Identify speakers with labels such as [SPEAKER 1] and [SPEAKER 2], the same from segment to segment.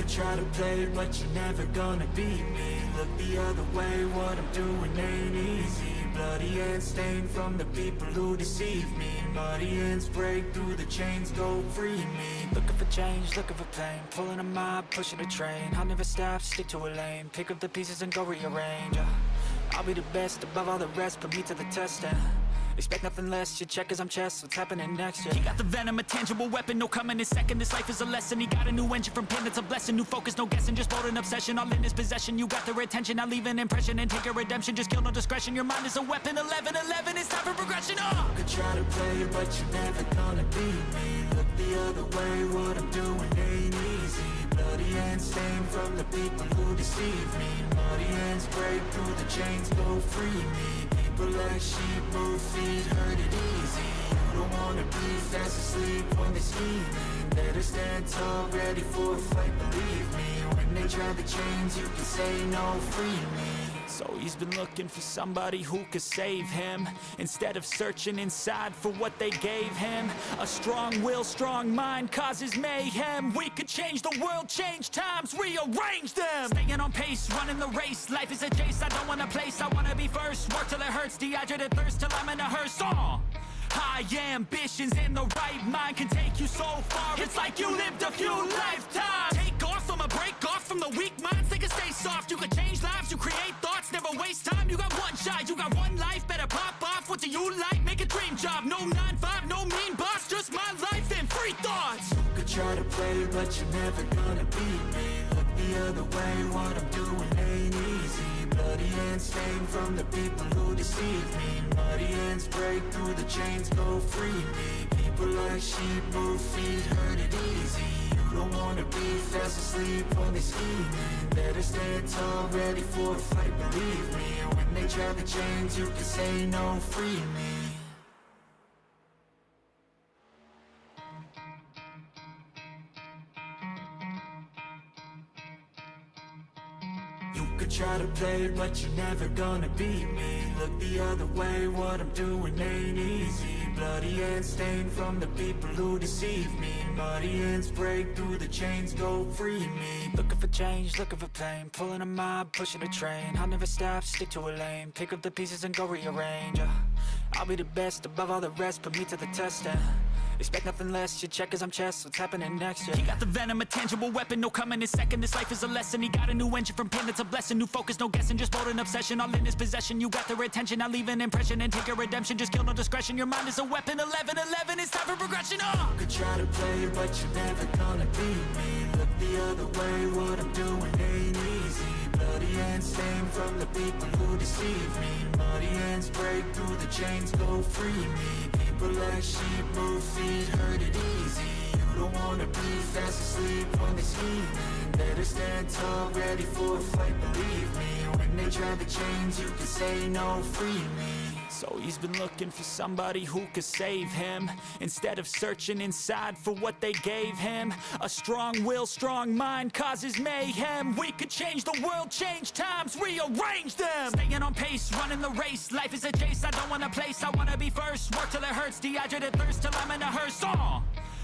[SPEAKER 1] could try to play, but you're never gonna beat me. Look the other way, what I'm doing ain't easy. Bloody hands stained from the people who deceive me. Muddy hands break through the chains, go free me. Looking for change, looking for pain, pulling a mob, pushing a train. I'll never stop, stick to a lane, pick up the pieces and go rearrange. I'll be the best above all the rest, put me to the test and expect nothing less, you check as I'm chess, what's happening next, yeah. He got the venom, a tangible weapon, no coming in second. This life is a lesson, he got a new engine from pain, it's a blessing. New focus, no guessing, just bold and obsession. All in his possession, you got their attention. I leave an impression and take a redemption, just kill no discretion. Your mind is a weapon, 11-11, it's time for progression. You could try to play, but you're never gonna beat me. Look the other way, what I'm doing ain't easy. Bloody hands stained from the people who deceive me. Muddy hands break through the chains, go free me. People like sheep move feet, hurt it easy. You don't wanna be fast asleep when they're scheming. Better stand tall, ready for a fight, believe me. When they try the chains, you can say no, free me. So he's been looking for somebody who could save him, instead of searching inside for what they gave him. A strong will, strong mind causes mayhem. We could change the world, change times, rearrange them. Staying on pace, running the race. Life is a chase, I don't want a place, I wanna be first. Work till it hurts, dehydrated thirst till I'm in a hearse. High ambitions in the right mind can take you so far. It's like you lived a few lifetimes. Take off from a break off from the weak minds, they can stay soft. You can change lives, you create thoughts, never waste time. You got one shot, you got one life, better pop off. What do you like? Make a dream job. No 9-5, no mean boss, just my life and free thoughts. You could try to play, but you're never gonna beat me. Look the other way, what I'm doing ain't easy. Bloody hands stained from the people who deceive me. Muddy hands break through the chains, go free me. People like sheep move feet, hurt it easy. You don't wanna be fast asleep when they're scheming. Better stand tall, ready for a fight, believe me. When they try the chains, you can say no, free me. You could try to play, but you're never gonna beat me. Look the other way, what I'm doing ain't easy. Bloody hands stained from the people who deceive me. Muddy hands break through the chains, go free me. Looking for change, looking for pain, pulling a mob, pushing a train. I'll never stop, stick to a lane, pick up the pieces and go rearrange. I'll be the best above all the rest, put me to the test and expect nothing less, you check as I'm chess, what's happening next, yeah. He got the venom, a tangible weapon, no coming in second. This life is a lesson, he got a new engine from pain, it's a blessing. New focus, no guessing, just bold and obsession. All in his possession, you got their attention. I leave an impression and take a redemption, just kill no discretion. Your mind is a weapon, 11-11, it's time for progression. You could try to play, but you're never gonna beat me. Look the other way, what I'm doing ain't easy. Bloody hands stained from the people who deceive me. Muddy hands break through the chains, go free me. People like sheep move feet, hurt it easy. You don't wanna be fast asleep when they're scheming. Better stand tall, ready for a fight, believe me. When they try the chains, you can say no, free me. So he's been looking for somebody who could save him, instead of searching inside for what they gave him. A strong will, strong mind causes mayhem. We could change the world, change times, rearrange them. Staying on pace, running the race. Life is a chase, I don't want a place, I wanna be first. Work till it hurts, dehydrated thirst till I'm in a hearse.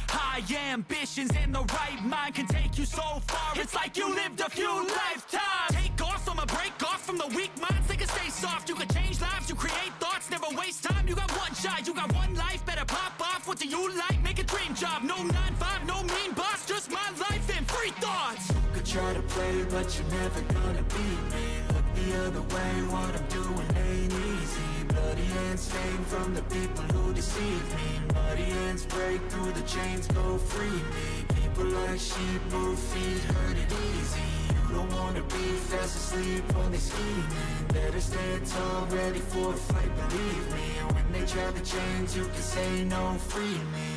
[SPEAKER 1] High ambitions in the right mind can take you so far. It's like you lived a few lifetimes. Take off from a break off from the weak minds, they can stay soft. You can change lives, you create thoughts, never waste time. You got one shot, you got one life, better pop off. What do you like? Make a dream job. No 9-5, no mean boss, just my life and free thoughts. You could try to play, but you're never gonna beat me. Look the other way, what I'm doing ain't easy. Bloody hands stained from the people who deceive me. Muddy hands break through the chains, go free me. People like sheep move feet, hurt it easy. You don't wanna be fast asleep when they're scheming. Better stand tall, ready for a fight, believe me. When they try the chains, you can say no, free me.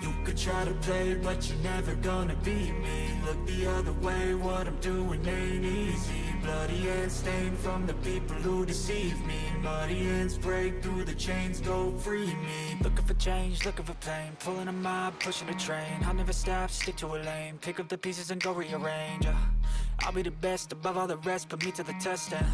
[SPEAKER 1] You could try to play, but you're never gonna beat me. Look the other way, what I'm doing ain't easy. Bloody hands stained from the people who deceive me. Muddy hands break through the chains, go free me. Looking for change, looking for pain, pulling a mob, pushing a train. I'll never stop, stick to a lane, pick up the pieces and go rearrange. I'll be the best above all the rest, put me to the test and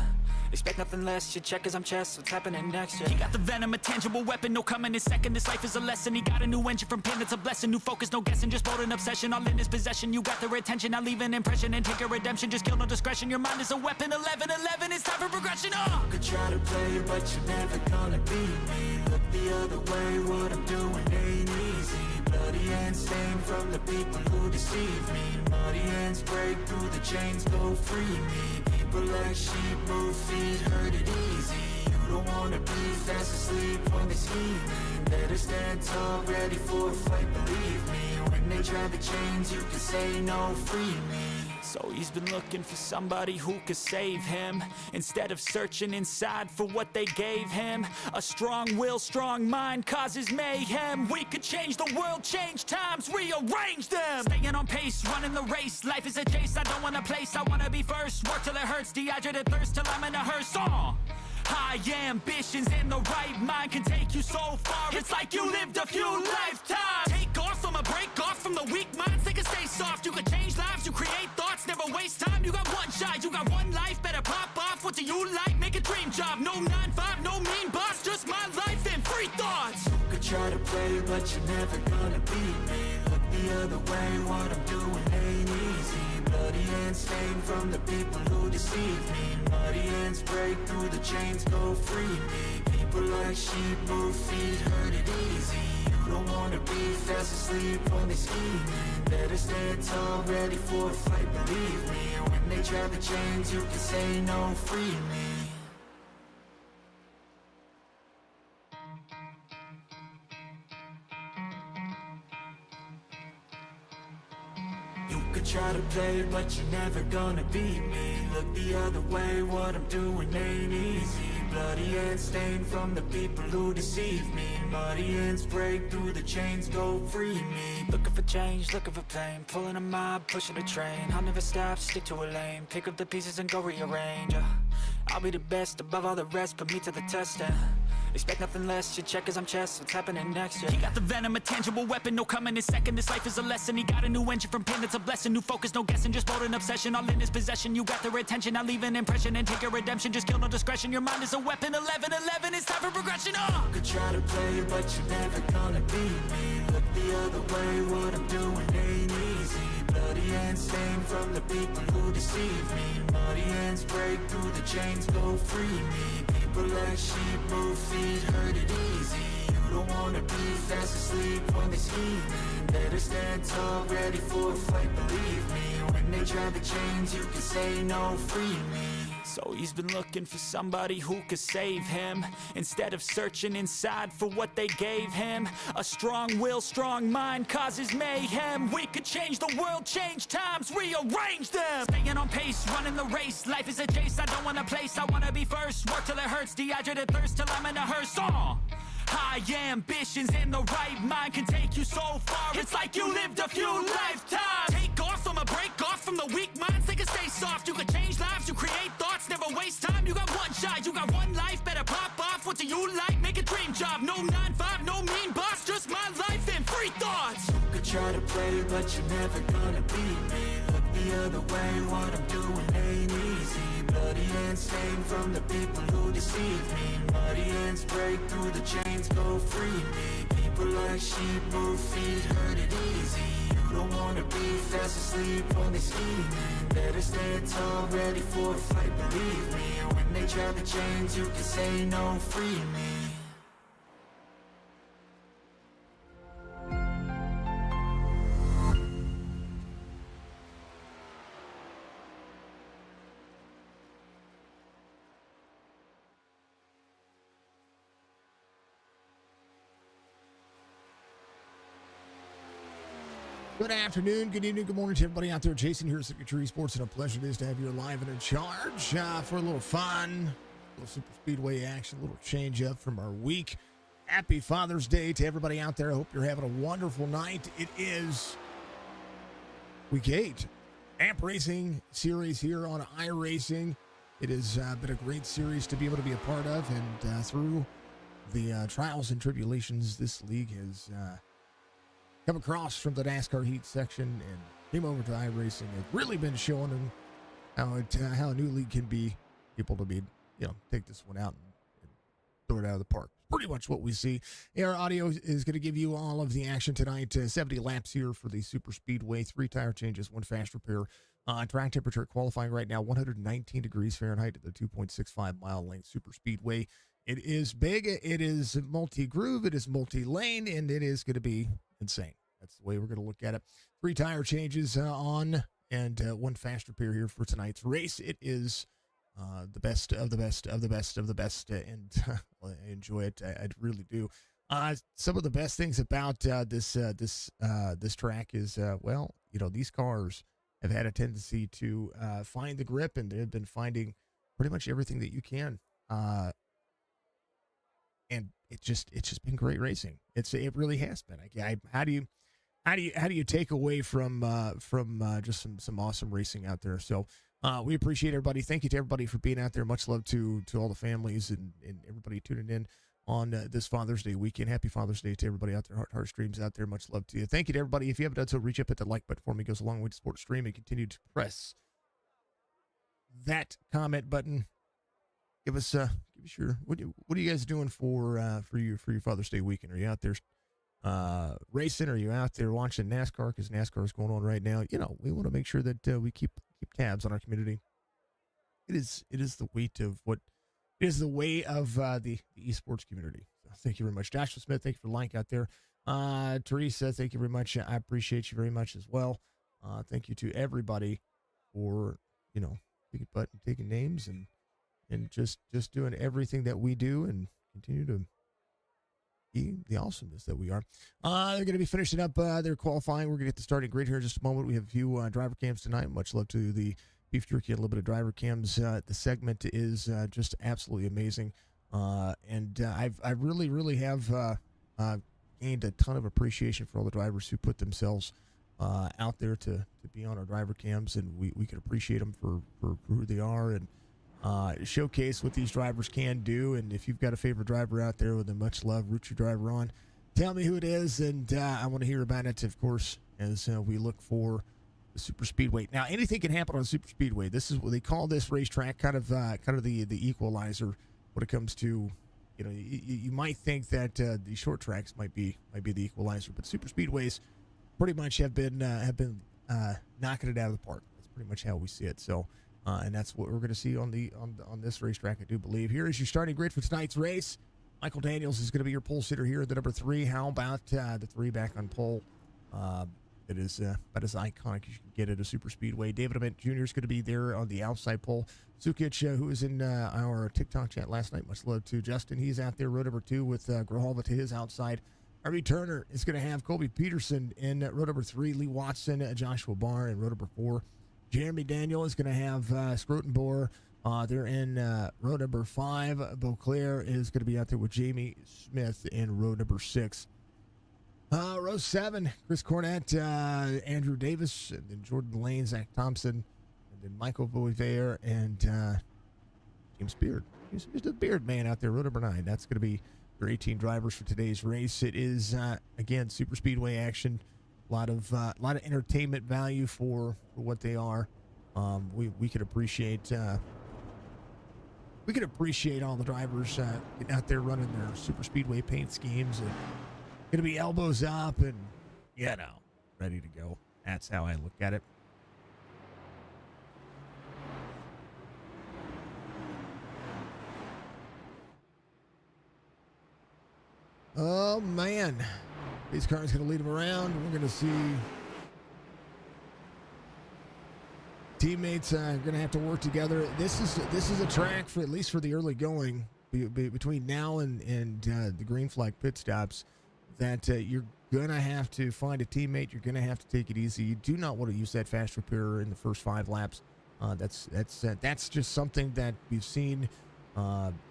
[SPEAKER 1] Expect nothing less, you check as I'm chess, what's happening next, yeah. He got the venom, a tangible weapon, no coming in second. This life is a lesson, he got a new engine from pain, it's a blessing. New focus, no guessing, just bold and obsession, all in his possession. You got their attention, I leave an impression and take a redemption. Just kill, no discretion, your mind is a weapon. 11-11, it's time for progression, You could try to play, but you're never gonna beat me. Look the other way, what I'm doing ain't easy. Bloody hands stained from the people who deceive me. Muddy hands break through the chains, go free me. People like sheep move feet, hurt it easy. You don't wanna be fast asleep when they scheming. Better stand tall, ready for a fight, believe me. When they try to change, you can say no, free me. So he's been looking for somebody who could save him, instead of searching inside for what they gave him. A strong will, strong mind causes mayhem. We could change the world, change times, rearrange them. Staying on pace, running the race. Life is a chase, I don't want a place, I wanna be first. Work till it hurts, dehydrated thirst till I'm in a hearse. High ambitions and the right mind can take you so far. It's like you lived a few lifetimes. Take off from a break off from the weak minds. They can stay soft, you can change lives, you create thoughts. Never waste time, you got one shot, you got one life. Better pop off, what do you like? Make a dream job, no 9-5, no mean boss. Just my life and free thoughts. You could try to play, but you're never gonna beat me. Look the other way, what I'm doing ain't easy. Bloody hands stained from the people who deceive me. Muddy hands break through the chains, go free me. People like sheep move feet, hurt it easy. You don't wanna be fast asleep when they scheming. Better stand tall, ready for a fight, believe me. When they try to change, you can say no, free me. You could try to play, but you're never gonna beat me. Look the other way, what I'm doing ain't easy. Bloody hands stained from the people who deceive me. Muddy hands break through the chains, go free me. Looking for change, looking for pain. Pulling a mob, pushing a train. I'll never stop, stick to a lane. Pick up the pieces and go rearrange. I'll be the best above all the rest, put me to the test and expect nothing less, you check as I'm chess, what's happening next, yeah. He got the venom, a tangible weapon, no coming in second. This life is a lesson, he got a new engine from pain, it's a blessing. New focus, no guessing, just bold and obsession, all in his possession. You got their attention, I leave an impression and take a redemption. Just kill, no discretion, your mind is a weapon. 11-11, it's time for progression, You could try to play, but you're never gonna beat me. Look the other way, what I'm doing ain't easy. Bloody hands stained from the people who deceive me. Muddy hands break through the chains, go free me. People like sheep move feet, hurt it easy. You don't wanna be fast asleep when they scheming. Better stand tall, ready for a fight, believe me. When they try to change, you can say no, free me. So he's been looking for somebody who could save him, instead of searching inside for what they gave him. A strong will, strong mind causes mayhem. We could change the world, change times, rearrange them. Staying on pace, running the race. Life is a chase, I don't want a place, I wanna be first. Work till it hurts, dehydrated thirst till I'm in a hearse. High ambitions and the right mind can take you so far. It's like you lived a few lifetimes. Take off from a break off from the weak minds. They can stay soft, you can change lives, you create thoughts. Never waste time, you got one shot, you got one life. Better pop off, what do you like? Make a dream job, no 9-5, no mean boss. Just my life and free thoughts. You could try to play, but you're never gonna beat me. Look the other way, what I'm doing ain't easy. Bloody hands stained from the people who deceive me. Muddy hands break through the chains, go free me. People like sheep move feet, hurt it easy. You don't wanna be fast asleep when they scheming. Better stand tall, ready for a fight, believe me. When they try to change, you can say no, free me.
[SPEAKER 2] Good afternoon, good evening, good morning to everybody out there. Jason here at Signature Esports, and a pleasure it is to have you alive and in charge for a little fun, a little super speedway action, a little change up from our week. Happy Father's Day to everybody out there. I hope you're having a wonderful night. It is week 8, Amp Racing series here on Iracing. It has been a great series to be able to be a part of, and through the trials and tribulations this league has come across from the Nascar Heat section and came over to iRacing. It's really been showing them how a new league can be able to be take this one out and throw it out of the park. Pretty much what we see. Air Audio is going to give you all of the action tonight. 70 laps here for the Super Speedway. 3 tire changes, 1 fast repair. Track temperature qualifying right now, 119 degrees Fahrenheit at the 2.65 mile length Super Speedway. It is big. It is multi-groove. It is multi-lane, and it is going to be insane. That's the way we're going to look at it. 3 tire changes on and 1 fast repair here for tonight's race. It is the best of the best of the best of the best, and I enjoy it. I really do. Some of the best things about this track is, these cars have had a tendency to find the grip, and they've been finding pretty much everything that you can. And it's just been great racing. It really has been. How do you take away from just some awesome racing out there? So we appreciate everybody. Thank you to everybody for being out there. Much love to all the families and everybody tuning in on this Father's Day weekend. Happy Father's Day to everybody out there. Heart streams out there. Much love to you. Thank you to everybody. If you haven't done so, reach up at the like button for me. It goes a long way to support the stream, and continue to press that comment button. Give us your what are you guys doing for your Father's Day weekend? Are you out there racing? Are you out there watching NASCAR? Because NASCAR is going on right now. We want to make sure that we keep tabs on our community. It is the weight of what it is the way of the esports community. So thank you very much, Joshua Smith. Thank you for the like out there. Teresa, thank you very much. I appreciate you very much as well. Thank you to everybody for picking button, taking names, and just doing everything that we do, and continue to be the awesomeness that we are. They're going to be finishing up their qualifying. We're going to get the starting grid here in just a moment. We have a few driver cams tonight. Much love to the Beef Jerky and a little bit of driver cams. The segment is just absolutely amazing. And I really have gained a ton of appreciation for all the drivers who put themselves out there to be on our driver cams, and we can appreciate them for who they are, and showcase what these drivers can do. And if you've got a favorite driver out there with a much love, root your driver on, tell me who it is, and I want to hear about it, of course, as we look for the Super Speedway. Now, anything can happen on Super Speedway. This is what they call this racetrack, kind of the equalizer when it comes to, you might think that the short tracks might be the equalizer, but Super Speedways pretty much have been knocking it out of the park. That's pretty much how we see it. So. And that's what we're going to see on this racetrack, I do believe. Here is your starting grid for tonight's race. Michael Daniels is going to be your pole sitter here at the number 3. How about the 3 back on pole? It is about as iconic as you can get at a super speedway. David Ament Jr. is going to be there on the outside pole. Sukic, who was in our TikTok chat last night, much love to Justin. He's out there, row number 2, with Grijalva to his outside. RB Turner is going to have Colby Peterson in row number 3, Lee Watson, Joshua Barr in row number 4. Jeremy Daniel is going to have Scrotenboer. They're in row number 5. Beauclair is going to be out there with Jamie Smith in row number 6. Row 7, Chris Cornett, Andrew Davis, and then Jordan Lane, Zach Thompson, and then Michael Boisvert, and James Beard. He's the Beard man out there, row number 9. That's going to be your 18 drivers for today's race. It is, again, super speedway action. A lot of entertainment value for what they are. We could appreciate all the drivers getting out there running their super speedway paint schemes, and gonna be elbows up and ready to go. That's how I look at it. Oh man. These cars going to lead them around. We're going to see teammates going to have to work together. This is a track, for at least for the early going, between now and the green flag pit stops, that you're going to have to find a teammate. You're going to have to take it easy. You do not want to use that fast repair in the first 5 laps. That's just something that we've seen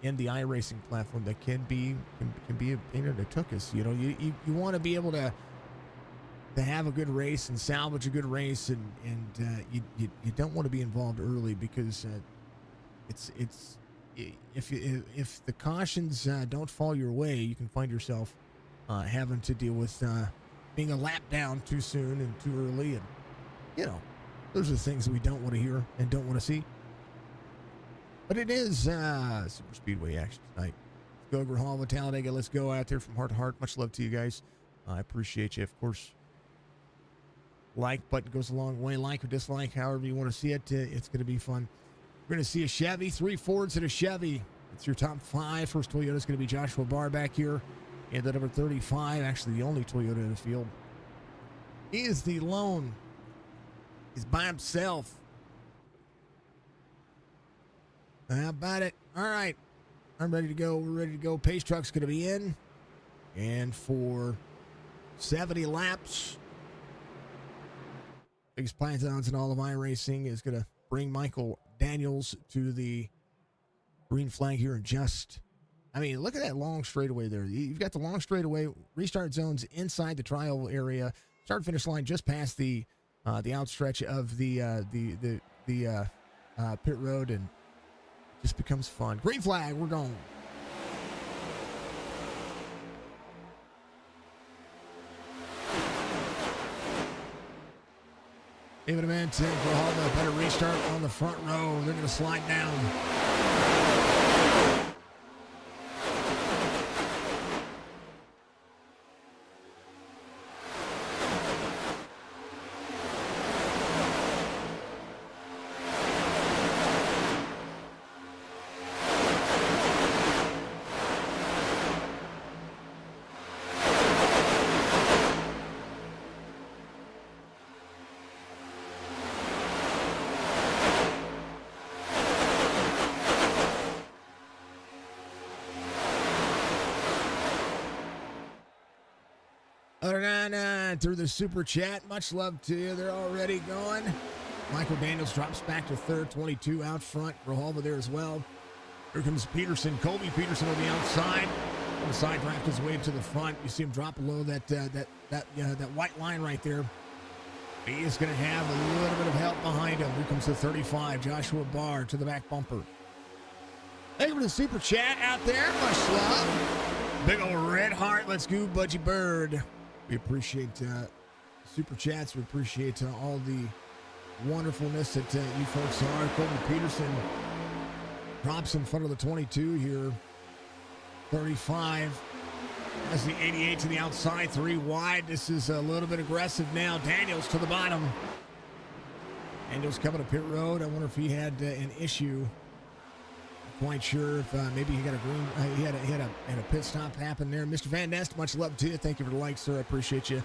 [SPEAKER 2] in the Iracing platform that can be a pain in the tuchus. You want to be able to have a good race and salvage a good race, and you don't want to be involved early, because if the cautions don't fall your way, you can find yourself having to deal with being a lap down too soon and too early, and those are the things that we don't want to hear and don't want to see. But it is super speedway action tonight. Let's go over Hall of Talladega. Let's go out there from heart to heart. Much love to you guys. I appreciate you. Of course, like button goes a long way. Like or dislike, however you want to see it. It's going to be fun. We're going to see a Chevy, 3 Fords and a Chevy. It's your top 5. First Toyota is going to be Joshua Barr back here. And the number 35, actually the only Toyota in the field, is the lone. He's by himself. How about it? All right. I'm ready to go. We're ready to go. Pace truck's going to be in. And for 70 laps, biggest pythons in all of iRacing is going to bring Michael Daniels to the green flag here in just, I mean, look at that long straightaway there. You've got the long straightaway, restart zones inside the trial area, start finish line just past the outstretch of the pit road, and it just becomes fun. Green flag, we're going. David Ament and Grijalva better restart on the front row. They're going to slide down. Through the super chat, much love to you. They're already going. Michael Daniels drops back to third, 22 out front. Grijalva there as well. Here comes Peterson. Colby Peterson on the outside. On the side draft his way to the front. You see him drop below that white line right there. He is going to have a little bit of help behind him. Here comes the 35, Joshua Barr to the back bumper. Thank you for the super chat out there. Much love. Big old red heart. Let's go, Budgie Bird. We appreciate super chats. We appreciate all the wonderfulness that you folks are. Colby Peterson drops in front of the 22 here. 35. That's the 88 to the outside. 3 wide. This is a little bit aggressive now. Daniels to the bottom. Daniels coming to pit road. I wonder if he had an issue. Quite sure if maybe he got a green, he had a pit stop happen there. Mr. Van Nest, much love to you. Thank you for the like, sir. I appreciate you.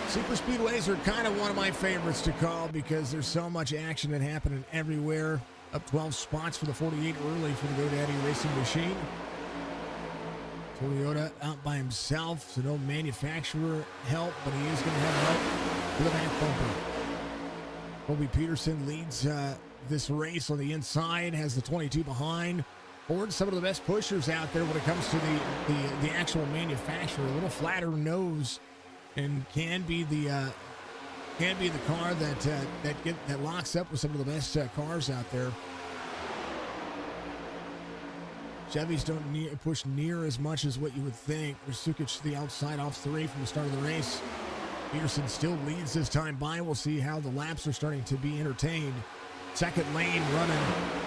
[SPEAKER 2] Super speedways are kind of one of my favorites to call because there's so much action that happening everywhere. Up 12 spots for the 48 early for the GoDaddy Racing Machine. Toyota out by himself, so no manufacturer help, but he is going to have help for the back bumper. Colby Peterson leads this race on the inside, has the 22 behind. Ford, some of the best pushers out there when it comes to the actual manufacturer. A little flatter nose, and can be the car that locks up with some of the best cars out there. Chevys don't push near as much as what you would think. Sukic to the outside off 3 from the start of the race. Peterson still leads this time by. We'll see how the laps are starting to be entertained. Second lane running.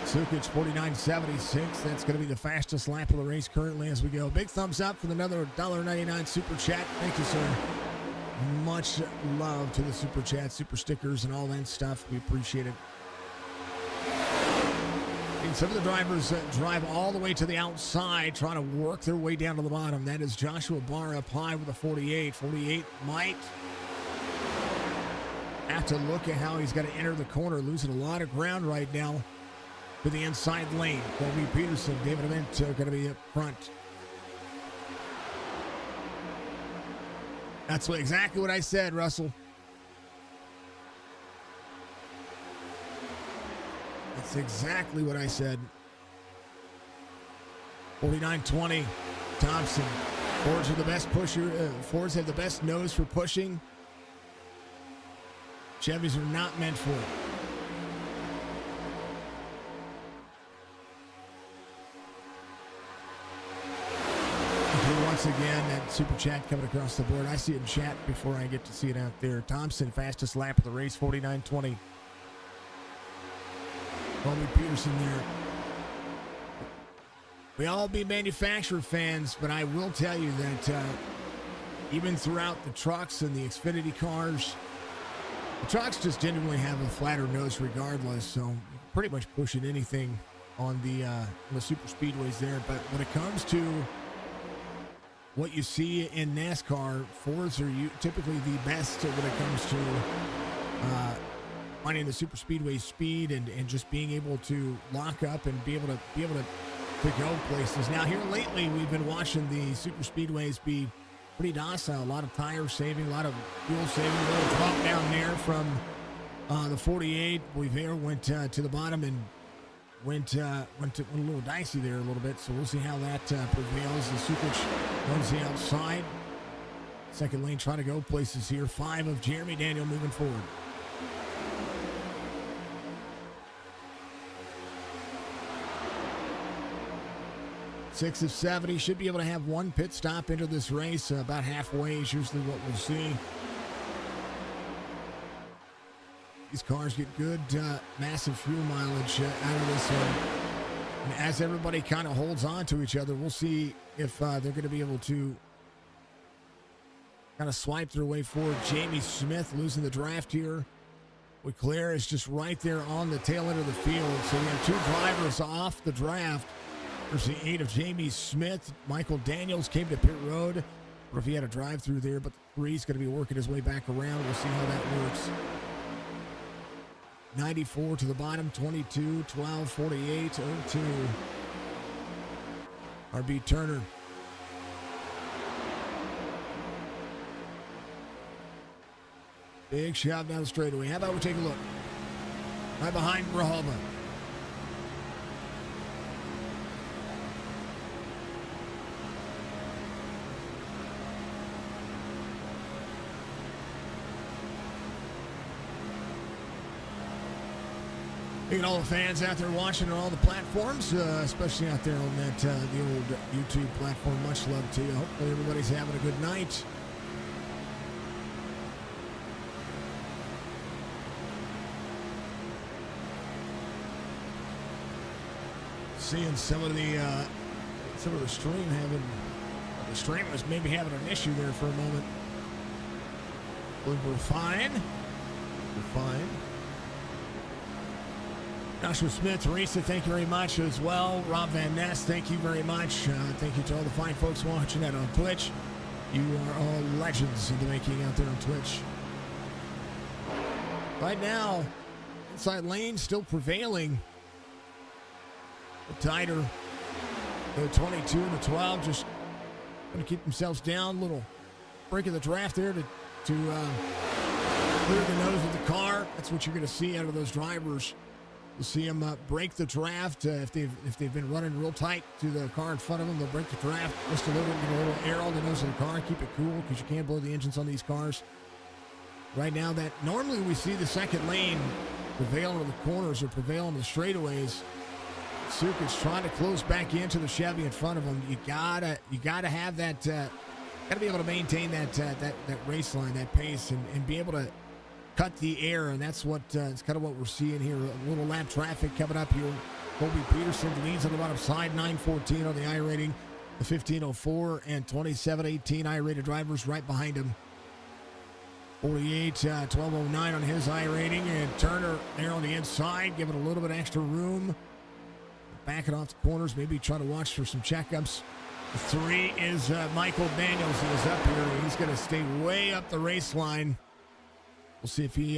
[SPEAKER 2] Sukic 49.76. That's going to be the fastest lap of the race currently as we go. Big thumbs up for another $1.99 super chat. Thank you, sir. Much love to the super chat, super stickers, and all that stuff. We appreciate it. And some of the drivers drive all the way to the outside, trying to work their way down to the bottom. That is Joshua Barr up high with a 48. 48 might have to look at how he's got to enter the corner, losing a lot of ground right now to the inside lane. Colby Peterson, David Ament going to be up front. That's exactly what I said, Russell. That's exactly what I said. 49.20, Thompson. Fords are the best pusher. Fords have the best nose for pushing. Chevys are not meant for it. Okay, once again, that super chat coming across the board. I see it in chat before I get to see it out there. Thompson, fastest lap of the race, 49.20. Colby Peterson there. we all be manufacturer fans, but I will tell you that even throughout the trucks and the Xfinity cars, the trucks just genuinely have a flatter nose regardless, so you can pretty much push it anything on the super speedways there. But when it comes to what you see in NASCAR, Fords are typically the best when it comes to finding the super speedway speed and just being able to lock up and be able to go places. Now here lately, we've been watching the super speedways be pretty docile. A lot of tire saving, a lot of fuel saving. A little drop down there from the 48. Boisvert went to the bottom and went a little dicey there a little bit. So we'll see how that prevails. The Sukic runs the outside. Second lane trying to go places here. 5 of Jeremy Daniel moving forward. 6 of 70. Should be able to have one pit stop into this race. About halfway is usually what we'll see. These cars get good, massive fuel mileage out of this one. And as everybody kind of holds on to each other, we'll see if they're going to be able to kind of swipe their way forward. Jamie Smith losing the draft here. Leclerc is just right there on the tail end of the field. So we have 2 drivers off the draft. There's the 8 of Jamie Smith. Michael Daniels came to pit road. Or if he had a drive through there, but the 3 is going to be working his way back around. We'll see how that works. 94 to the bottom, 22, 12, 48, 02. RB Turner. Big shot down the straightaway. How about we take a look? Right behind Grijalva. Look at all the fans out there watching on all the platforms, especially out there on that the old YouTube platform. Much love to you. Hopefully everybody's having a good night. Seeing some of the stream having the stream was maybe having an issue there for a moment. But we're fine. We're fine. Joshua Smith, Teresa, thank you very much as well. Rob Van Ness, thank you very much. Thank you to all the fine folks watching that on Twitch. You are all legends in the making out there on Twitch. Right now, inside lane still prevailing. Tighter. The 22 and the 12 just going to keep themselves down. Little break of the draft there to clear the nose of the car. That's what you're going to see out of those drivers. You'll see them break the draft. If they've been running real tight to the car in front of them, they'll break the draft just a little bit, get a little air on the nose of the car, keep it cool because you can't blow the engines on these cars. Right now, that normally we see the second lane prevail over the corners or prevail on the straightaways. Sukic's trying to close back into the Chevy in front of him. You gotta have that. Gotta be able to maintain that race line, that pace, and be able to cut the air, and that's what it's kind of what we're seeing here. A little lap traffic coming up here. Colby Peterson leads on the bottom side, 9:14 on the I rating, the 15:04 and 27:18 I rated drivers right behind him. 48, 12:09 on his I rating, and Turner there on the inside, giving a little bit extra room. Backing off the corners, maybe trying to watch for some checkups. The 3 is Michael Daniels, who is up here. He's going to stay way up the race line. We'll see if he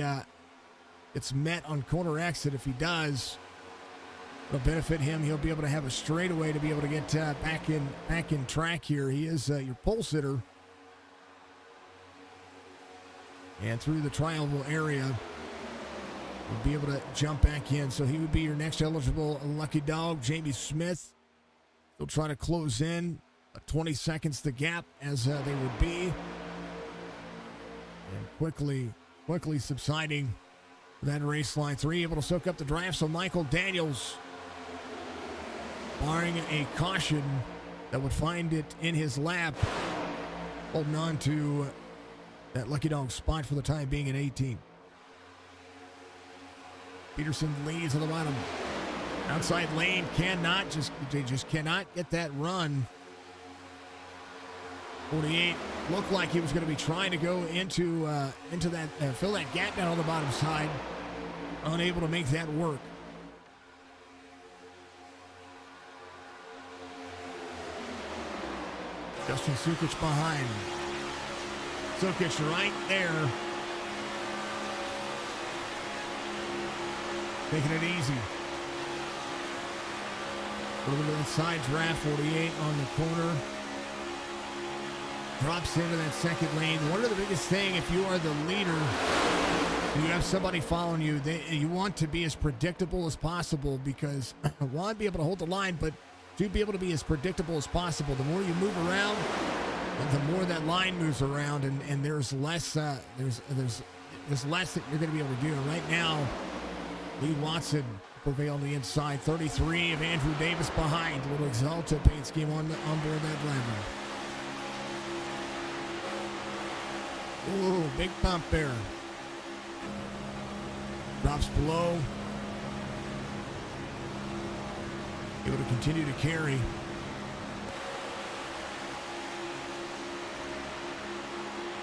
[SPEAKER 2] gets met on corner exit. If he does, it'll benefit him. He'll be able to have a straightaway to be able to get back in track here. He is your pole sitter. And through the triangle area, will be able to jump back in. So he would be your next eligible lucky dog. Jamie Smith, they'll try to close in. 20 seconds the gap as they would be. And quickly subsiding that race line. 3 able to soak up the draft. So Michael Daniels, barring a caution that would find it in his lap, holding on to that lucky dog spot for the time being at 18. Peterson leads on the bottom. Outside lane they just cannot get that run. 48 looked like he was going to be trying to go into that, fill that gap down on the bottom side. Unable to make that work. Justin Sukic behind. Sukic right there. Taking it easy. A little bit of the side draft, 48 on the corner. Drops into that second lane. One of the biggest thing, if you are the leader, you have somebody following you, you want to be as predictable as possible because, one, be able to hold the line, but two, be able to be as predictable as possible. The more you move around, the more that line moves around, and there's less there's less that you're going to be able to do. And right now, Lee Watson prevail on the inside. 33 of Andrew Davis behind. A little Exalta paint scheme on board that driver. Ooh, big pump there. Drops below. Able to continue to carry.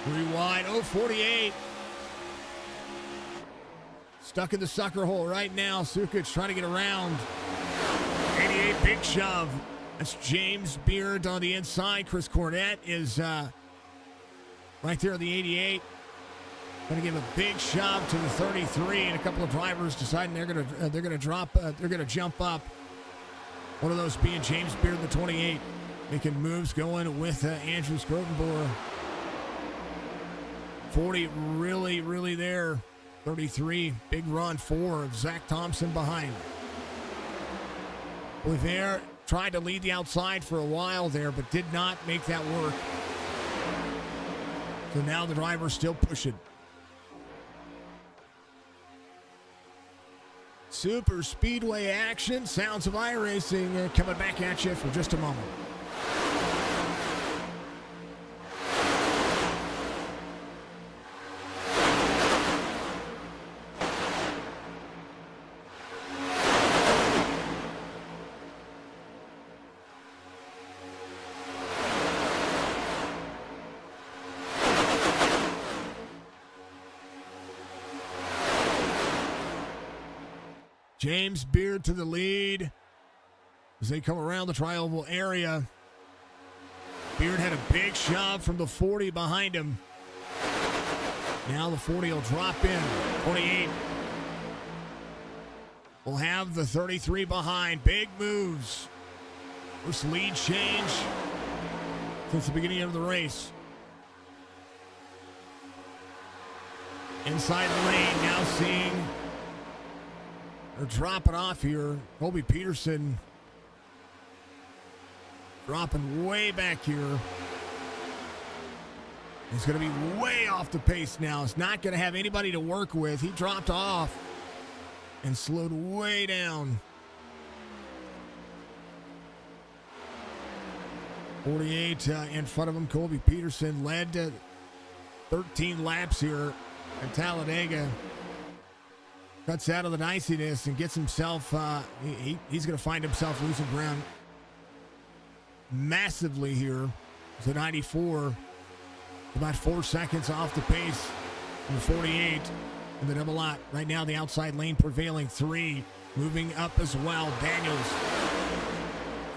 [SPEAKER 2] Three wide. Oh, 48. Stuck in the sucker hole right now. Sukic trying to get around. 88, big shove. That's James Beard on the inside. Chris Cornett is right there on the 88. Going to give a big shove to the 33, and a couple of drivers deciding they're going to jump up. One of those being James Beard, the 28, making moves going with Andrew Scrotenboer. 40 really there. 33, big run. 4 of Zach Thompson behind. Olivier tried to lead the outside for a while there, but did not make that work. So now the driver's still pushing. Super speedway action. Sounds of iRacing coming back at you for just a moment. James Beard to the lead as they come around the tri-oval area. Beard had a big shove from the 40 behind him. Now the 40 will drop in. 28 will have the 33 behind. Big moves. First lead change since the beginning of the race. Inside the lane, now seeing they're dropping off here. Colby Peterson dropping way back here. He's going to be way off the pace now. It's not going to have anybody to work with. He dropped off and slowed way down. 48 in front of him. Colby Peterson led 13 laps here at Talladega. Cuts out of the iciness and gets himself, he's going to find himself losing ground massively here. It's a 94, about 4 seconds off the pace from the 48 and the double lot. Right now, the outside lane prevailing. 3 moving up as well. Daniels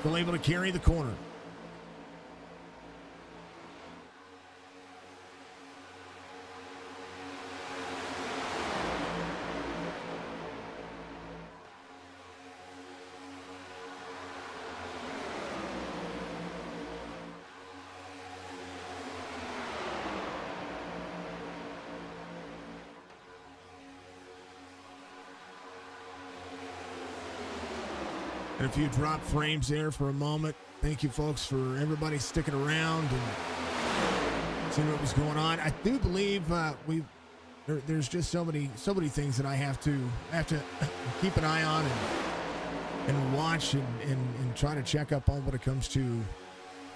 [SPEAKER 2] still able to carry the corner. And a few drop frames there for a moment. Thank you, folks, for everybody sticking around and seeing what was going on. I do believe there's just so many things that I have to keep an eye on and watch and try to check up on when it comes to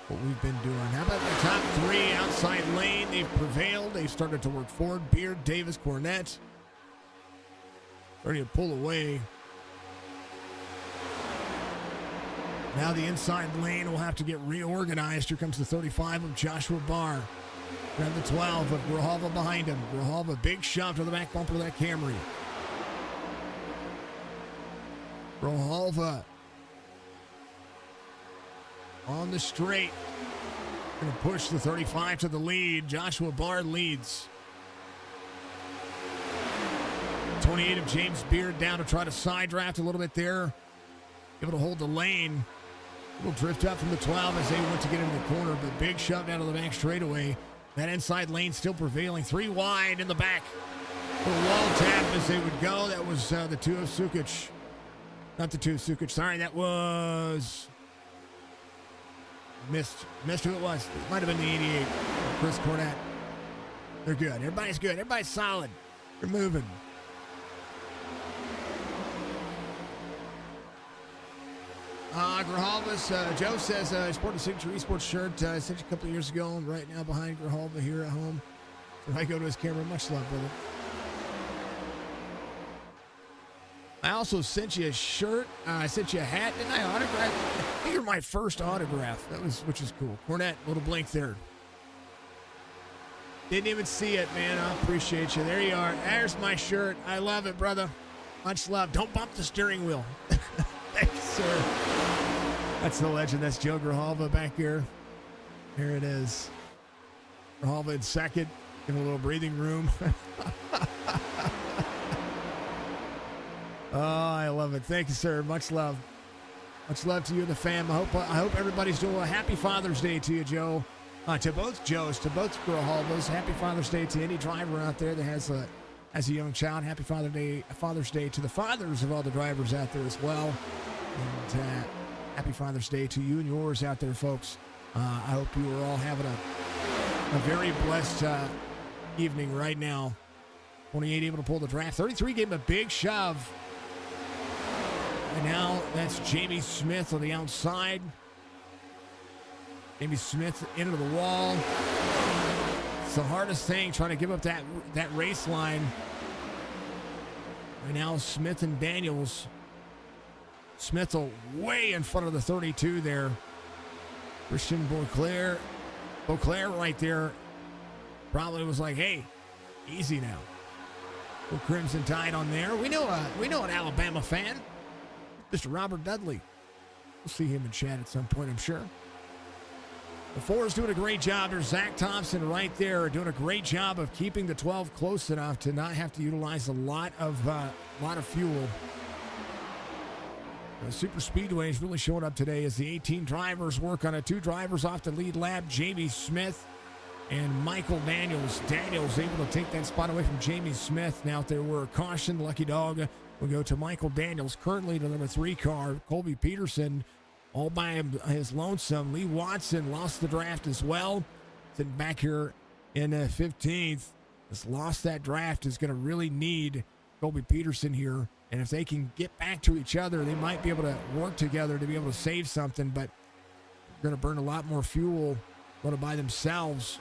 [SPEAKER 2] what we've been doing. How about the top 3 outside lane? They've prevailed. They've started to work forward. Beard, Davis, Cornett ready to pull away. Now the inside lane will have to get reorganized. Here comes the 35 of Joshua Barr. And the 12 of Grijalva behind him. Grijalva, big shove to the back bumper of that Camry. Grijalva on the straight. Going to push the 35 to the lead. Joshua Barr leads. 28 of James Beard down to try to side draft a little bit there. Able to hold the lane. A little drift up from the 12 as they went to get into the corner, but big shove down to the back straightaway. That inside lane still prevailing. 3 wide in the back. A wall tap as they would go. That was the 2 of Sukic. Not the 2 of Sukic. Sorry, that was... Missed who it was. It might have been the 88. Chris Cornett. They're good. Everybody's good. Everybody's solid. They're moving. Grijalva's, Joe says, I sported a Signature Esports shirt I sent you a couple of years ago, and right now behind Grijalva here at home. If I go to his camera, much love, brother. I also sent you a shirt. I sent you a hat. Didn't I autograph? I think you're my first autograph. Which is cool. Cornette, little blink there. Didn't even see it, man. I appreciate you. There you are. There's my shirt. I love it, brother. Much love. Don't bump the steering wheel. Thanks, sir. That's the legend. That's Joe Grijalva back here. Here it is. Grijalva in second. Give him a little breathing room. Oh, I love it. Thank you, sir. Much love. Much love to you and the fam. I hope everybody's doing well. Happy Father's Day to you, Joe. To both Joes, to both Grijalvas. Happy Father's Day to any driver out there that has a young child. Happy Father's Day to the fathers of all the drivers out there as well. And happy Father's Day to you and yours out there, folks. I hope you are all having a very blessed evening right now. 28 able to pull the draft. 33 gave him a big shove. And now that's Jamie Smith on the outside. Jamie Smith into the wall. It's the hardest thing, trying to give up that race line. Right now, Smith and Daniels. Smith way in front of the 32 there. Christian Beauclair right there probably was like, hey, easy now. Little Crimson Tide on there. We know an Alabama fan, Mr. Robert Dudley. We'll see him in chat at some point, I'm sure. The 4 is doing a great job. There's Zach Thompson right there doing a great job of keeping the 12 close enough to not have to utilize a lot of fuel. The Super Speedway is really showing up today as the 18 drivers work on it. 2 drivers off the lead lap, Jamie Smith and Michael Daniels. Daniels able to take that spot away from Jamie Smith. Now if there were a caution, lucky dog will go to Michael Daniels. Currently the number 3 car, Colby Peterson, all by his lonesome. Lee Watson lost the draft as well. Sitting back here in 15th. Has lost that draft. Is going to really need Colby Peterson here. And if they can get back to each other, they might be able to work together to be able to save something. But they're going to burn a lot more fuel by themselves.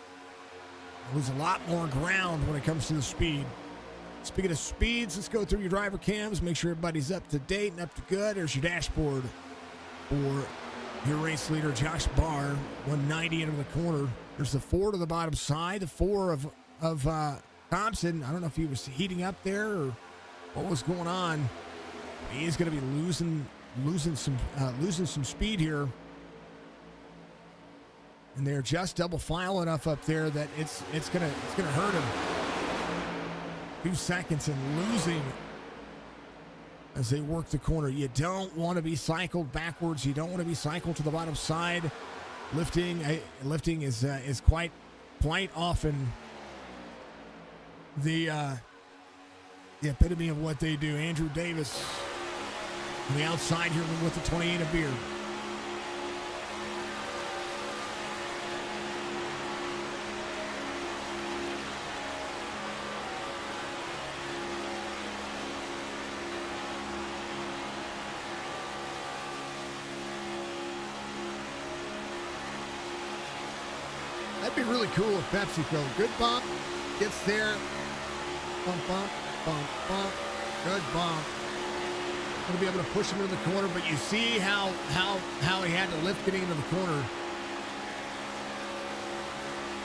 [SPEAKER 2] Lose a lot more ground when it comes to the speed. Speaking of speeds, let's go through your driver cams. Make sure everybody's up to date and up to good. There's your dashboard for your race leader, Josh Barr, 190 into the corner. There's the 4 to the bottom side. The 4 of Thompson. I don't know if he was heating up there or what was going on. He's going to be losing some speed here. And they're just double file enough up there that it's gonna hurt him. 2 seconds and losing as they work the corner. You don't want to be cycled backwards. You don't want to be cycled to the bottom side. Lifting is quite often the epitome of what they do. Andrew Davis on the outside here with the 28 of Beard. That'd be really cool if PepsiCo. Good bump, gets there. Bump, bump, bump, bump. Good bump. going to be able to push him into the corner, but you see how he had to lift getting into the corner.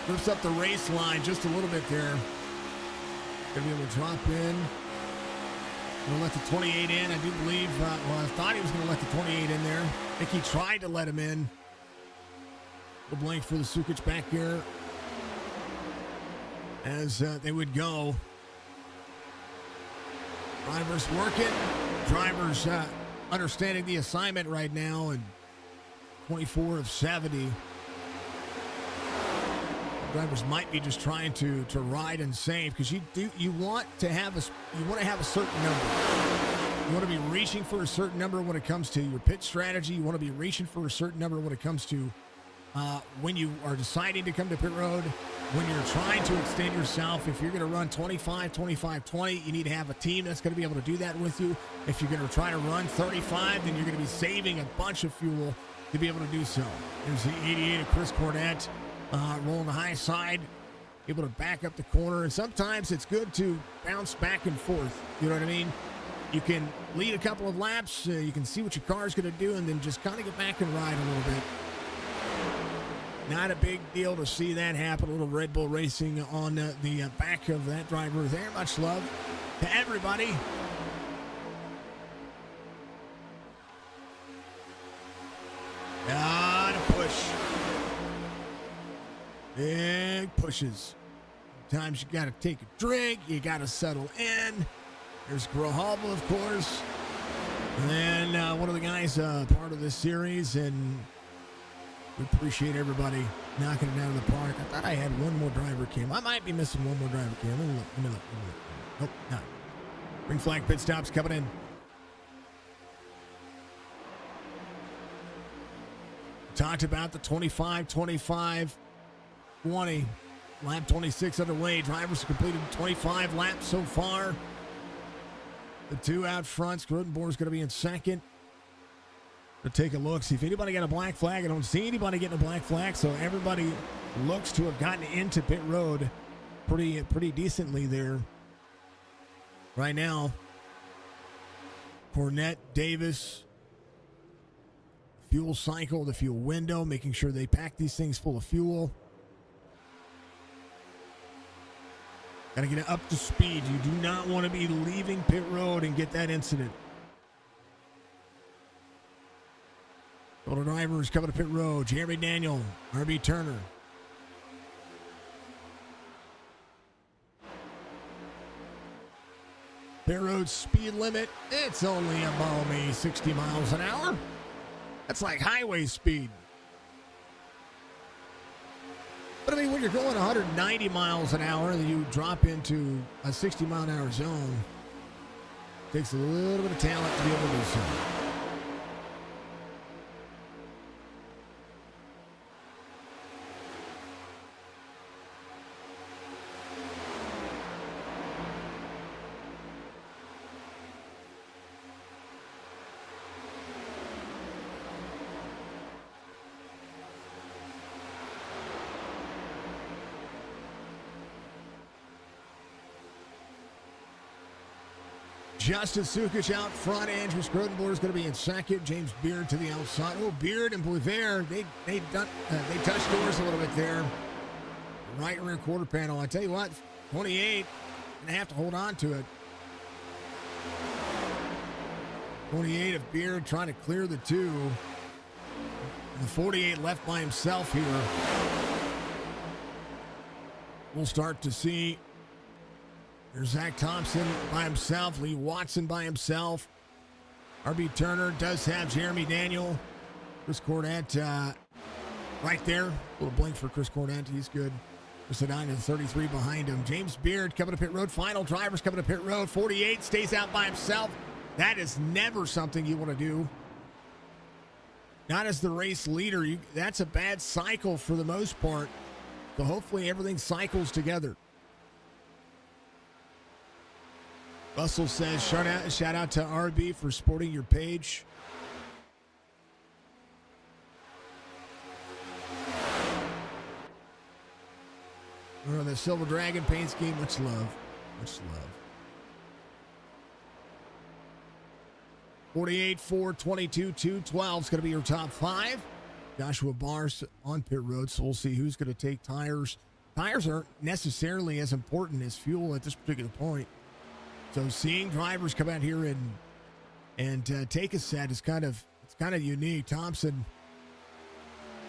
[SPEAKER 2] Lifts up the race line just a little bit there. Going to be able to drop in. Going to let the 28 in. I do believe, I thought he was going to let the 28 in there. I think he tried to let him in. The blank for the Sukic back here as they would go. Drivers working. Drivers understanding the assignment right now, and 24 of 70. Drivers might be just trying to ride and save, because you want to have a certain number. You want to be reaching for a certain number when it comes to your pit strategy. You want to be reaching for a certain number when it comes to when you are deciding to come to pit road, when you're trying to extend yourself. If you're going to run 25, 25, 20, you need to have a team that's going to be able to do that with you. If you're going to try to run 35, then you're going to be saving a bunch of fuel to be able to do so. There's the 88 of Chris Cornett. Rolling the high side, able to back up the corner. And sometimes it's good to bounce back and forth. You know what I mean? You can lead a couple of laps. You can see what your car is going to do, and then just kind of get back and ride a little bit. Not a big deal to see that happen. A little Red Bull Racing on the back of that driver there. Much love to everybody. Gotta push. Big pushes. Sometimes you got to take a drink. You got to settle in. There's Grijalva, of course. And then one of the guys part of this series, and we appreciate everybody knocking it down to the park. I thought I had one more driver cam. I might be missing one more driver cam. Let me look. Nope, not. Green flag pit stops coming in. Talked about the 25-25. 20. Lap 26 underway. Drivers have completed 25 laps so far. The two out front. Scrotenborg's going to be in second. We'll take a look. See if anybody got a black flag. I don't see anybody getting a black flag, so everybody looks to have gotten into pit road pretty decently there. Right now, Cornett, Davis, fuel cycle, the fuel window, making sure they pack these things full of fuel. Got to get it up to speed. You do not want to be leaving pit road and get that incident. Total drivers coming to pit road. Jeremy Daniel, RB Turner. Pit road speed limit, it's only a balmy 60 miles an hour. That's like highway speed. But I mean, when you're going 190 miles an hour and you drop into a 60 mile an hour zone, it takes a little bit of talent to be able to do so. Justin Sukic out front. Andrew Scrotenborg is going to be in second. James Beard to the outside. Oh, Beard and Boisvert, they touched doors a little bit there. Right rear quarter panel. I tell you what, 28, going to have to hold on to it. 28 of Beard trying to clear the two. And the 48 left by himself here. We'll start to see. There's Zach Thompson by himself. Lee Watson by himself. RB Turner does have Jeremy Daniel. Chris Cornett right there. A little blink for Chris Cornett. He's good. There's a 9 and 33 behind him. James Beard coming to pit road. Final drivers coming to pit road. 48 stays out by himself. That is never something you want to do. Not as the race leader. That's a bad cycle for the most part. So hopefully everything cycles together. Russell says, shout out to RB for sporting your page. The Silver Dragon paint scheme, much love. Much love. 48, 4, 22, 2, 12 is going to be your top five. Joshua Barr's on pit road, so we'll see who's going to take tires. Tires aren't necessarily as important as fuel at this particular point. So seeing drivers come out here and take a set is kind of unique. Thompson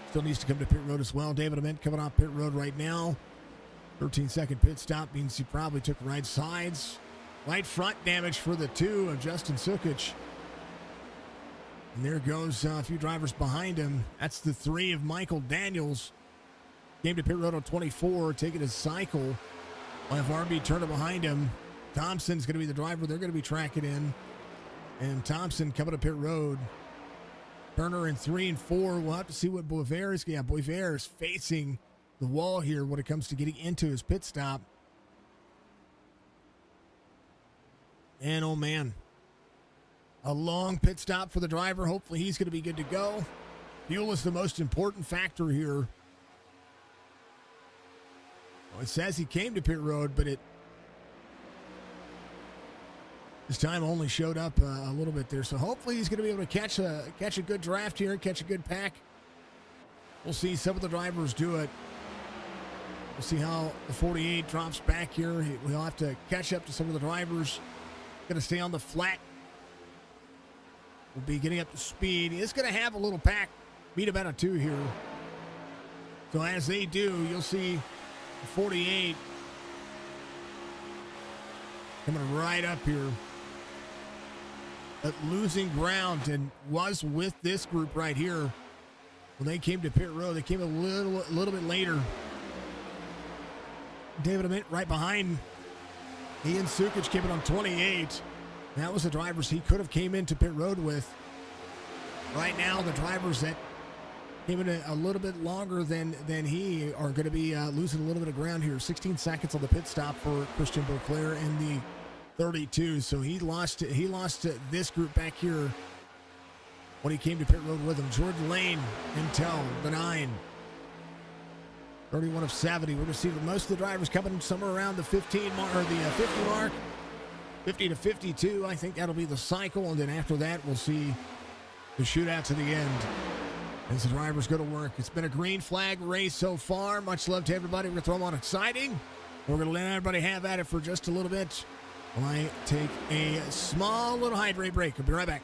[SPEAKER 2] still needs to come to pit road as well. David Ament coming off pit road right now. 13-second pit stop means he probably took right sides. Right front damage for the two of Justin Sukic. And there goes a few drivers behind him. That's the three of Michael Daniels. Came to pit road on 24, taking his cycle. We'll have RB Turner behind him. Thompson's going to be the driver they're going to be tracking in. And Thompson coming to pit road. Turner in 3 and 4. We'll have to see what Boisvert is. Yeah, Boisvert is facing the wall here when it comes to getting into his pit stop. And oh man, a long pit stop for the driver. Hopefully he's going to be good to go. Fuel is the most important factor here. Well, it says he came to pit road, but this time only showed up a little bit there. So hopefully he's going to be able to catch a good draft here, catch a good pack. We'll see some of the drivers do it. We'll see how the 48 drops back here. We'll have to catch up to some of the drivers. Going to stay on the flat. We'll be getting up to speed. It's going to have a little pack. Meet about a 2 here. So as they do, you'll see the 48 coming right up here. But losing ground, and was with this group right here. When they came to pit road, they came a little bit later. David Ament right behind. Ian Sukic came in on 28. That was the drivers he could have came into pit road with. Right now, the drivers that came in a little bit longer than he are going to be losing a little bit of ground here. 16 seconds on the pit stop for Christian Beauclair in the 32. So he lost to this group back here when he came to pit road with him. Jordan Lane, Intel, the 9. 31 of 70. We're going to see that most of the drivers coming somewhere around the 15 mark, or the 50 mark. 50 to 52, I think that'll be the cycle. And then after that, we'll see the shootout to the end as the drivers go to work. It's been a green flag race so far. Much love to everybody. We're going to throw them on exciting. We're going to let everybody have at it for just a little bit while I take a small little hydrate break. I'll be right back.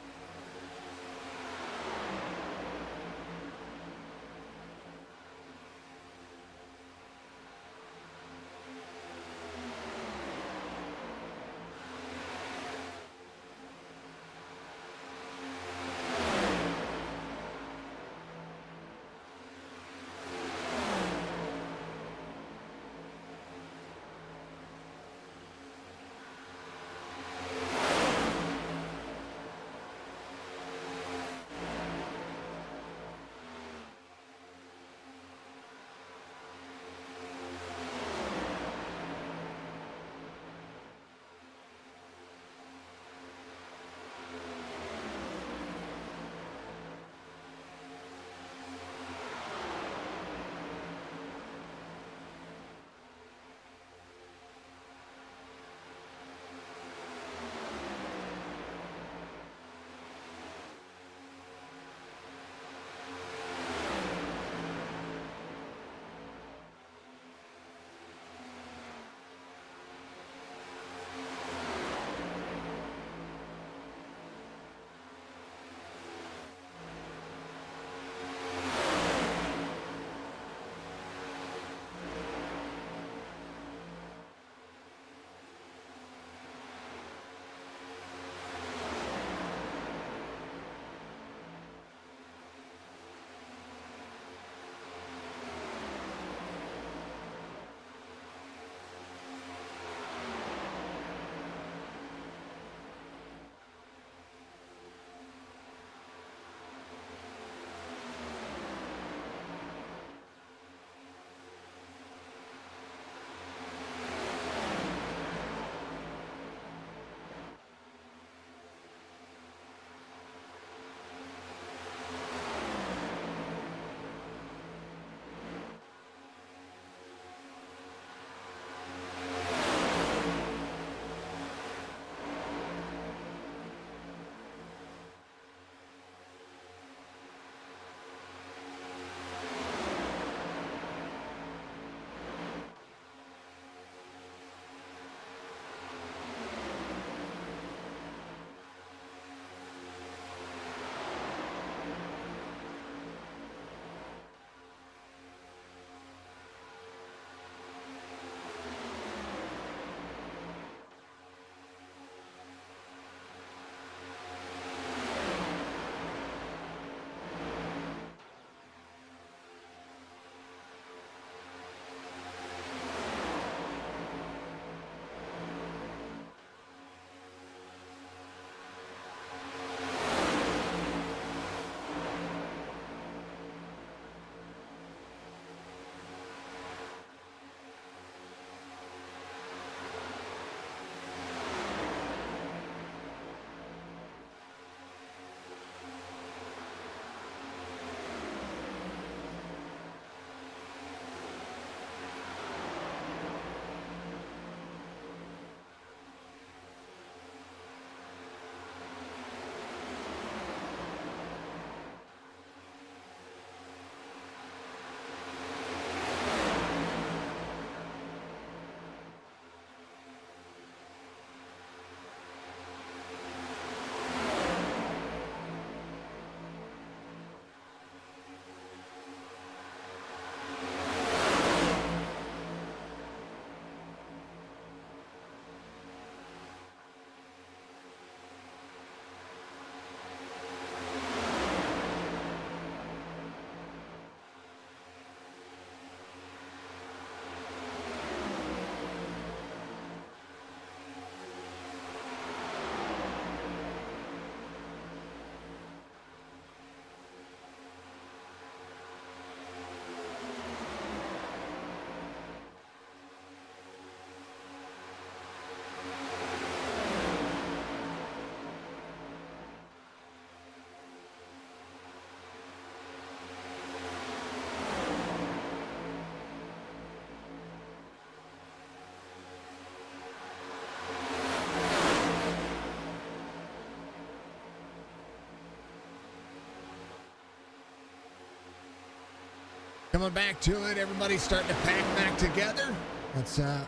[SPEAKER 2] coming back to it. Everybody's starting to pack back together. That's how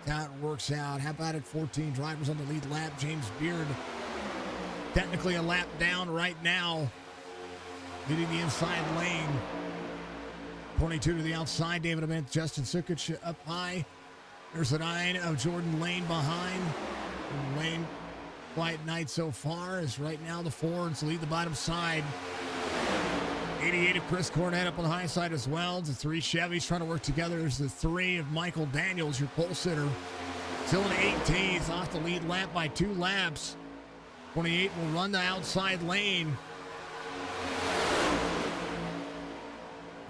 [SPEAKER 2] it works out. How about it? 14 drivers on the lead lap. James Beard technically a lap down right now, leading the inside lane. 22 to the outside. David Ament, Justin Sukic up high. There's the 9 of Jordan Lane behind. Lane, quiet night so far, as right now the Fords lead the bottom side. 88 of Chris Cornett up on the high side as well. The 3 Chevys trying to work together. There's the 3 of Michael Daniels, your pole sitter. Still in 18th, off the lead lap by 2 laps. 28 will run the outside lane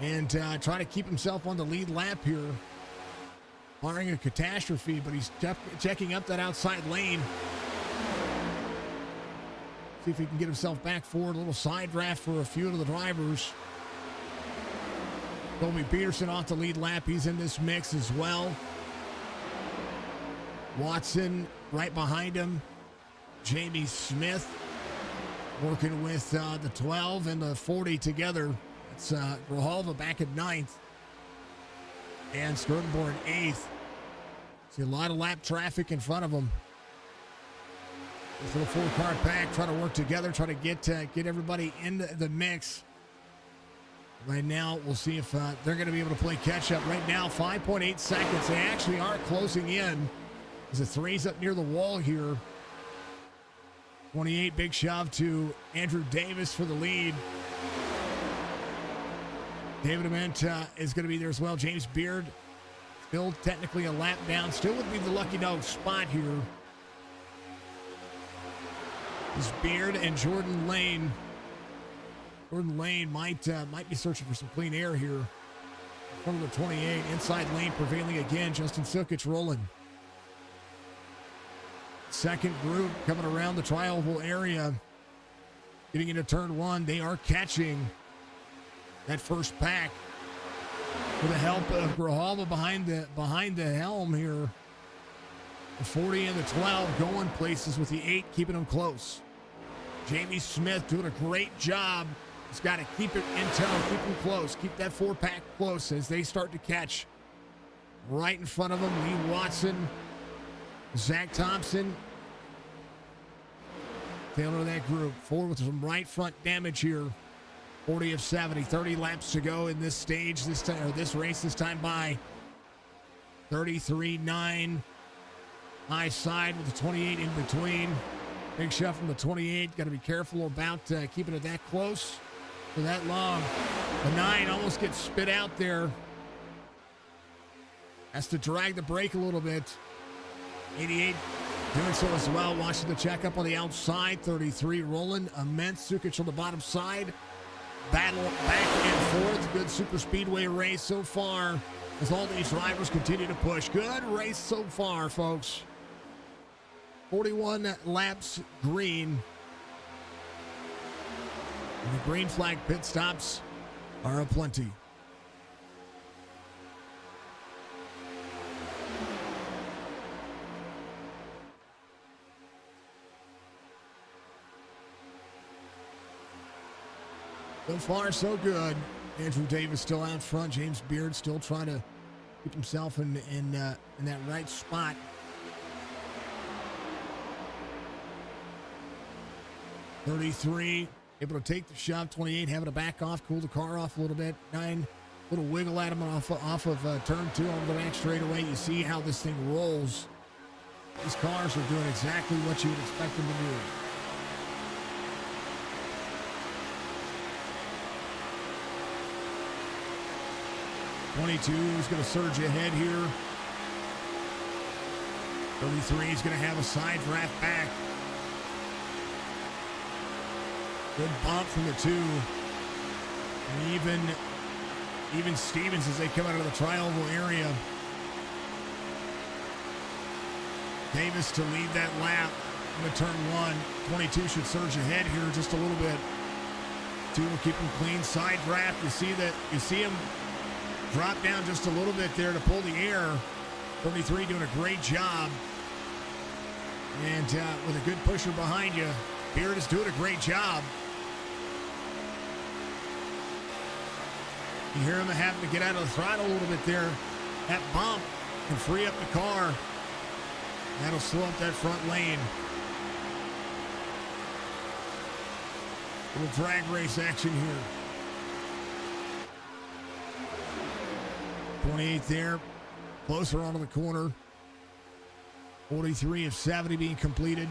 [SPEAKER 2] and try to keep himself on the lead lap here, barring a catastrophe, but he's checking up that outside lane. See if he can get himself back forward. A little side draft for a few of the drivers. Colby Peterson off the lead lap. He's in this mix as well. Watson right behind him. Jamie Smith working with the 12 and the 40 together. It's Grijalva back at 9th. And Skurtenborn 8th. See a lot of lap traffic in front of them. This little 4-car pack trying to work together, try to get everybody in the mix. Right now, we'll see if they're going to be able to play catch-up. Right now, 5.8 seconds. They actually are closing in. As the 3's up near the wall here. 28, big shove to Andrew Davis for the lead. David Ament is going to be there as well. James Beard, still technically a lap down. Still would be the lucky dog spot here. It's Beard and Jordan Lane. Jordan Lane might be searching for some clean air here. In front of the 28, inside lane prevailing again. Justin Sukic rolling. Second group coming around the tri-oval area. Getting into turn 1. They are catching that first pack with the help of Grijalva behind the helm here. The 40 and the 12 going places with the 8, keeping them close. Jamie Smith doing a great job. He's got to keep it in tow, keep them close, keep that 4-pack close as they start to catch. Right in front of them, Lee Watson, Zach Thompson. Taylor of that group. Ford with some right front damage here. 40 of 70, 30 laps to go in this stage, this race this time by. 33.9. High side with the 28 in between. Big shot from the 28. Got to be careful about keeping it that close for that long. The 9 almost gets spit out there. Has to drag the brake a little bit. 88 doing so as well. Watching the checkup on the outside. 33 rolling. Immense Sukic on the bottom side. Battle back and forth. Good super speedway race so far as all these drivers continue to push. Good race so far, folks. 41 laps green. And the green flag pit stops are aplenty. So far, so good. Andrew Davis still out front. James Beard still trying to keep himself in that right spot. .33 able to take the shove. 28 having to back off, cool the car off a little bit. 9 little wiggle at him off of turn 2 over the back straightaway. You see how this thing rolls. These cars are doing exactly what you would expect them to do. .22 is going to surge ahead here. 33 is going to have a side draft back. Good bump from the 2. And even Stevens as they come out of the tri-oval area. Davis to lead that lap into turn 1. 22 should surge ahead here just a little bit. 2 will keep him clean. Side draft. You see him drop down just a little bit there to pull the air. 33 doing a great job. And with a good pusher behind you, Beard is doing a great job. You hear him having to get out of the throttle a little bit there. That bump can free up the car. That'll slow up that front lane. Little drag race action here. 28 there. Closer onto the corner. 43 of 70 being completed.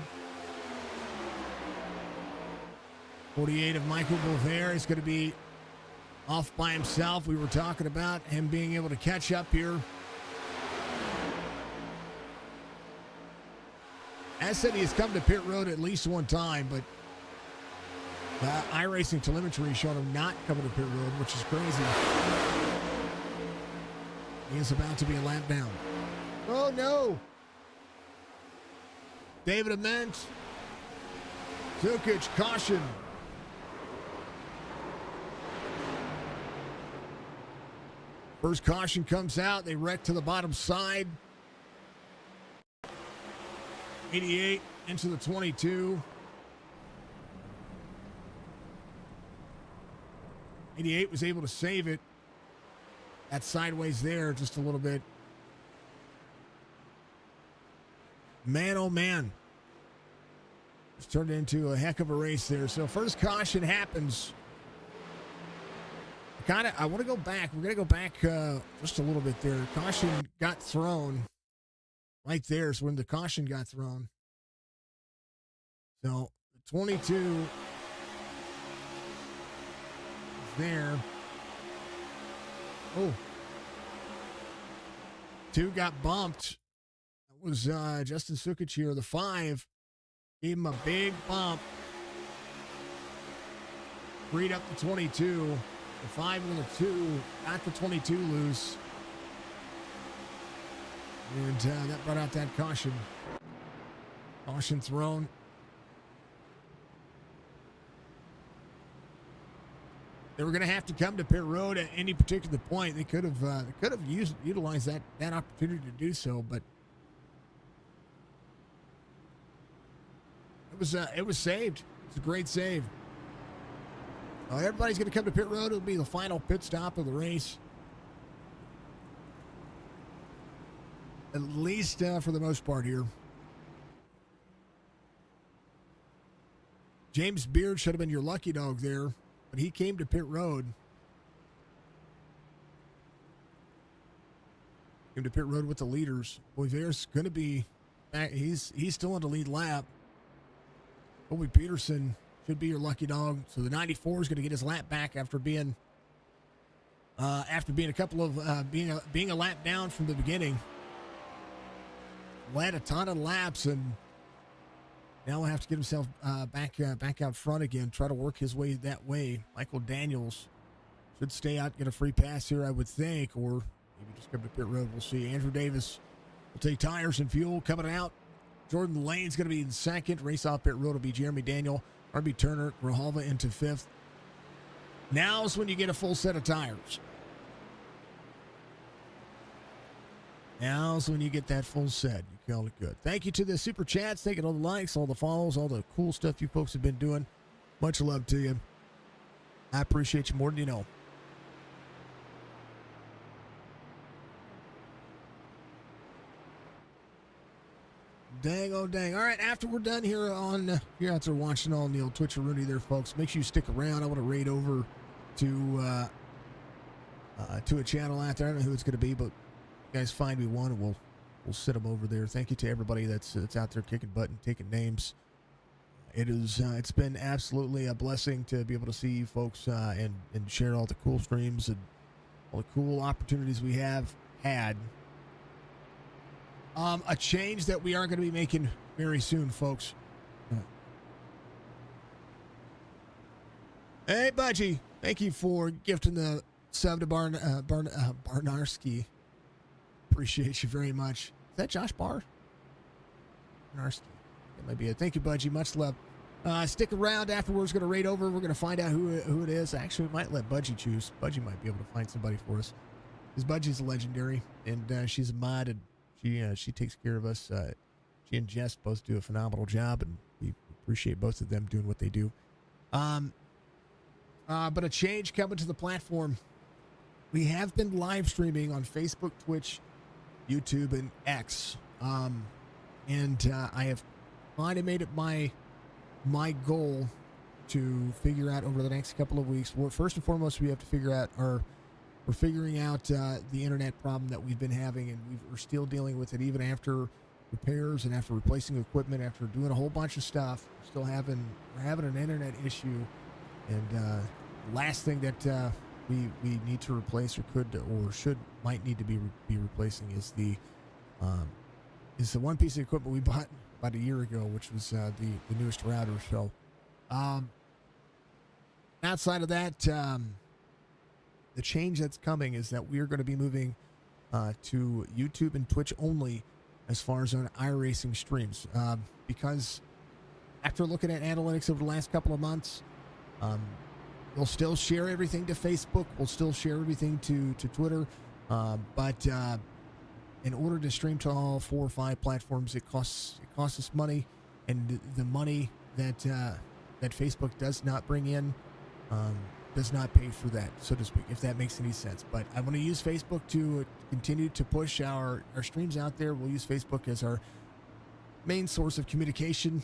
[SPEAKER 2] 48 of Michael Bovair is going to be off by himself. We were talking about him being able to catch up here. As said, he has come to pit road at least one time, but Iracing telemetry showing him not coming to pit road, which is crazy. He is about to be a lap down. Oh, no. David Ament. Zukic, caution. First caution comes out. They wreck to the bottom side. 88 into the 22. 88 was able to save it. That sideways there just a little bit. Man, oh man. It's turned into a heck of a race there. So first caution happens. I want to go back. We're going to go back just a little bit there. Caution got thrown. Right there is when the caution got thrown. So, 22 is there. Oh. 2 got bumped. That was Justin Sukic here. The 5 gave him a big bump. Freed up the 22. The 5 and the 2 got the 22 loose. And that brought out that caution. Caution thrown. They were going to have to come to pit road at any particular point. They could have utilized that opportunity to do so, but it was saved. It's a great save. Everybody's going to come to pit road. It'll be the final pit stop of the race. At least for the most part here. James Beard should have been your lucky dog there, but he came to pit road. Came to pit road with the leaders. Boiver's going to be back. He's still on the lead lap. Colby Peterson should be your lucky dog. So the 94 is going to get his lap back after being a couple of being a lap down from the beginning. Led a ton of laps, and now will have to get himself back out front again. Try to work his way that way. Michael Daniels should stay out, get a free pass here, I would think, or maybe just come to pit road. We'll see. Andrew Davis will take tires and fuel coming out. Jordan Lane's going to be in second. Race off pit road will be Jeremy Daniel, RB Turner, Grijalva into fifth. Now's when you get a full set of tires. Now's when you get that full set. You call it good. Thank you to the super chats. Thank you to all the likes, all the follows, all the cool stuff you folks have been doing. Much love to you. I appreciate you more than you know. Dang, oh dang. All right, after we're done here on, you're out there watching on the old Twitch Rooney there, folks. Make sure you stick around. I want to raid over to a channel out there. I don't know who it's going to be, but you guys find me one and we'll sit them over there. Thank you to everybody that's out there kicking butt and taking names. It's been absolutely a blessing to be able to see you folks and share all the cool streams and all the cool opportunities we have had. A change that we are going to be making very soon, folks. Hey, Budgie. Thank you for gifting the sub to Barnarski. Appreciate you very much. Is that Josh Barnarski? That might be it. Thank you, Budgie. Much love. Stick around afterwards. Going to raid over. We're going to find out who it is. Actually, we might let Budgie choose. Budgie might be able to find somebody for us. Because Budgie's a legendary, and she's a mod, and she takes care of us. She and Jess both do a phenomenal job, and we appreciate both of them doing what they do. But a change coming to the platform. we have been live streaming on Facebook, Twitch, YouTube, and X. And I have kind of made it my goal to figure out over the next couple of weeks. Well, first and foremost, we have to figure out we're figuring out the internet problem that we've been having, and we're still dealing with it even after repairs and after replacing equipment, after doing a whole bunch of stuff. We're having an internet issue, and last thing that we need to replace or might need to be replacing is the one piece of equipment we bought about a year ago, which was the newest router. So outside of that, the change that's coming is that we are going to be moving to YouTube and Twitch only as far as on Iracing streams, because after looking at analytics over the last couple of months, we'll still share everything to Facebook, we'll still share everything to Twitter, but in order to stream to all 4 or 5 platforms, it costs us money, and the money that Facebook does not bring in does not pay for that, so to speak, if that makes any sense. But I want to use Facebook to continue to push our streams out there. We'll use Facebook as our main source of communication,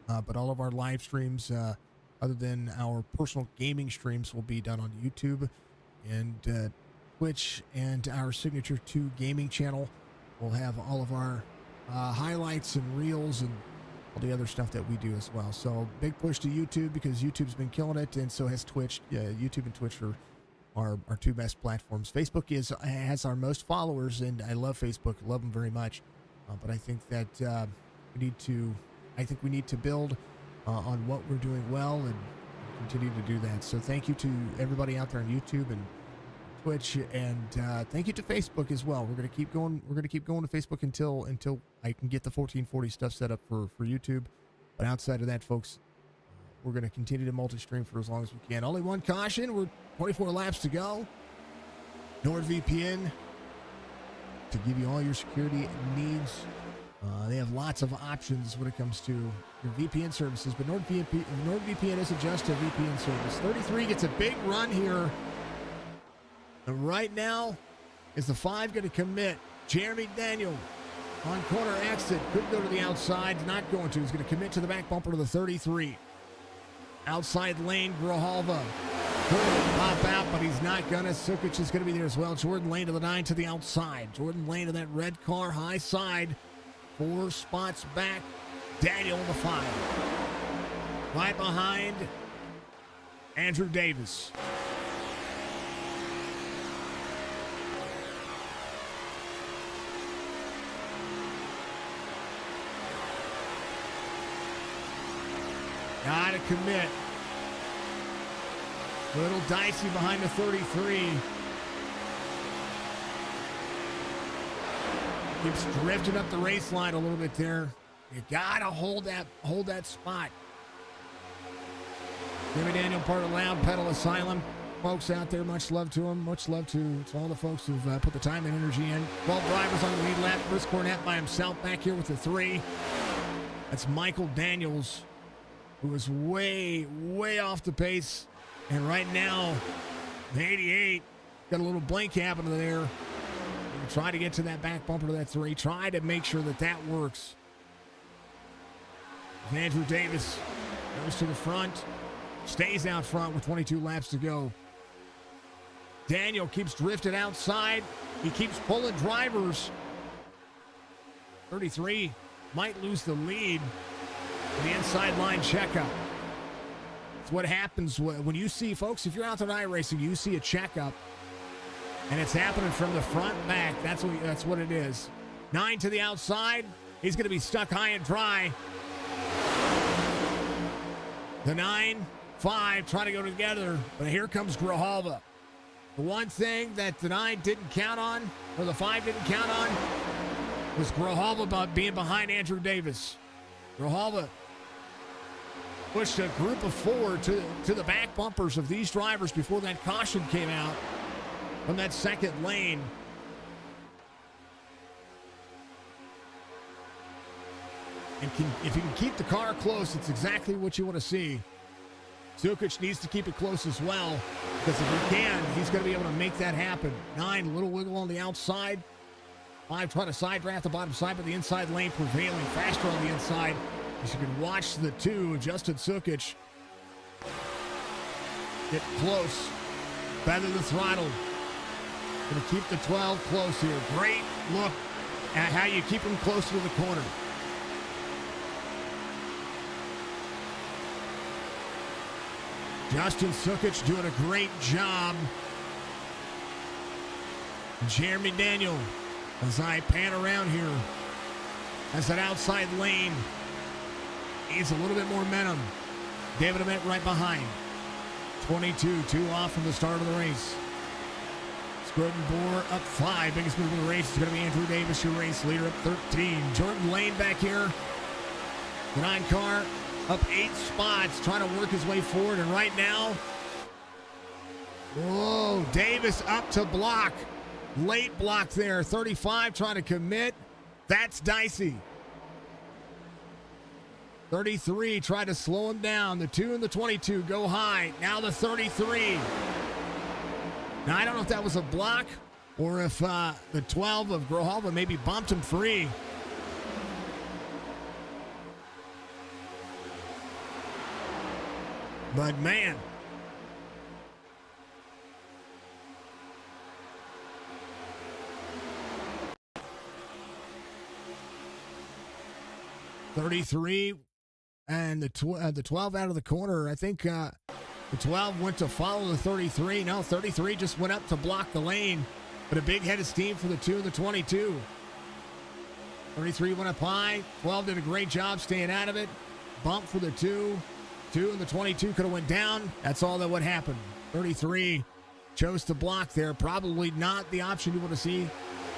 [SPEAKER 2] but all of our live streams, other than our personal gaming streams, will be done on YouTube and Twitch, and our Signature 2 gaming channel will have all of our highlights and reels and all the other stuff that we do as well. So big push to YouTube, because YouTube's been killing it, and so has Twitch. YouTube and Twitch are our 2 best platforms. Facebook has our most followers, and I love Facebook, love them very much. But I think that we need to build on what we're doing well and continue to do that. So thank you to everybody out there on YouTube and Twitch, and thank you to Facebook as well. We're going to keep going. We're going to keep going to Facebook until I can get the 1440 stuff set up for YouTube. But outside of that, folks, we're going to continue to multi-stream for as long as we can. Only one caution: we're 24 laps to go. NordVPN to give you all your security needs. They have lots of options when it comes to your VPN services, but NordVPN isn't just a VPN service. 33 gets a big run here. And right now, is the 5 going to commit? Jeremy Daniel on corner exit. Could go to the outside. Not going to. He's going to commit to the back bumper to the 33. Outside lane, Grijalva. Could pop out, but he's not going to. Sukic is going to be there as well. Jordan Lane to the 9 to the outside. Jordan Lane to that red car, high side. 4 spots back. Daniel in the 5. Right behind Andrew Davis. Gotta commit. A little dicey behind the 33. Keeps drifting up the race line a little bit there. You gotta hold that spot. Jimmy Daniel, part of Loud Pedal Asylum. Folks out there, much love to them. Much love to all the folks who've put the time and energy in. 12 drivers on the lead lap. Chris Cornett by himself back here with the 3. That's Michael Daniels, who is way, way off the pace. And right now, the 88 got a little blink happening there. Try to get to that back bumper to that 3. Try to make sure that works. Andrew Davis goes to the front. Stays out front with 22 laps to go. Daniel keeps drifting outside. He keeps pulling drivers. 33 might lose the lead. The inside line checkup. It's what happens when you see, folks, if you're out there iRacing, you see a checkup, and it's happening from the front back. That's what it is. 9 to the outside. He's going to be stuck high and dry. The 9, 5 trying to go together, but here comes Grijalva. The one thing that the 9 didn't count on, or the 5 didn't count on, was Grijalva being behind Andrew Davis. Grijalva pushed a group of 4 to the back bumpers of these drivers before that caution came out from that second lane. And if you can keep the car close, it's exactly what you want to see. Sukic needs to keep it close as well. Because if he can, he's going to be able to make that happen. 9, little wiggle on the outside. 5, trying to side draft the bottom side, but the inside lane prevailing faster on the inside. As you can watch the 2, Justin Sukic, get close. Feather the throttle. Going to keep the 12 close here. Great look at how you keep them close to the corner. Justin Sukic doing a great job. Jeremy Daniel, as I pan around here, as that outside lane needs a little bit more momentum. David Ament right behind. 22, 2 off from the start of the race. Scroton Bohr up 5. Biggest move of the race is going to be Andrew Davis, your race leader, up 13. Jordan Lane back here. The 9 car up 8 spots, trying to work his way forward. And right now, whoa, Davis up to block. Late block there. 35 trying to commit. That's dicey. 33 tried to slow him down. The 2 and the 22 go high. Now the 33. Now, I don't know if that was a block or if the 12 of Grojalva maybe bumped him free. But, man. .33 and the 12 out of the corner. I think the 12 went to follow the 33. No, 33 just went up to block the lane. But a big head of steam for the 2 and the 22. 33 went up high. 12 did a great job staying out of it. Bump for the 2. 2 and the 22 could have went down. That's all that would happen. 33 chose to block there. Probably not the option you want to see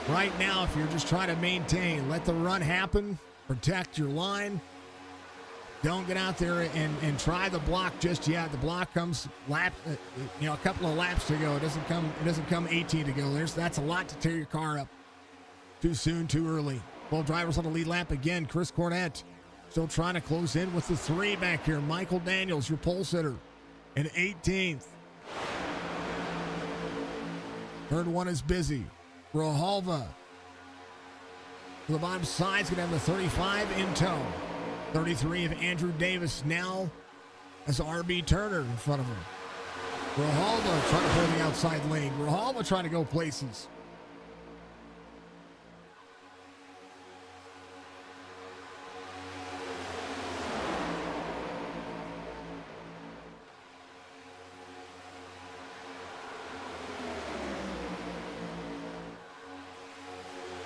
[SPEAKER 2] right now if you're just trying to maintain. Let the run happen. Protect your line. Don't get out there and try the block just yet. The block comes a couple of laps to go. It doesn't come 18 to go. That's a lot to tear your car up. Too soon, too early. 12 drivers on the lead lap again. Chris Cornett still trying to close in with the 3 back here. Michael Daniels, your pole sitter, in 18th. Turn 1 is busy. Grojalva to the bottom side's going to have the 35 in tow. 33 of Andrew Davis now as RB Turner in front of him. Grojalva trying to play the outside lane. Grojalva trying to go places.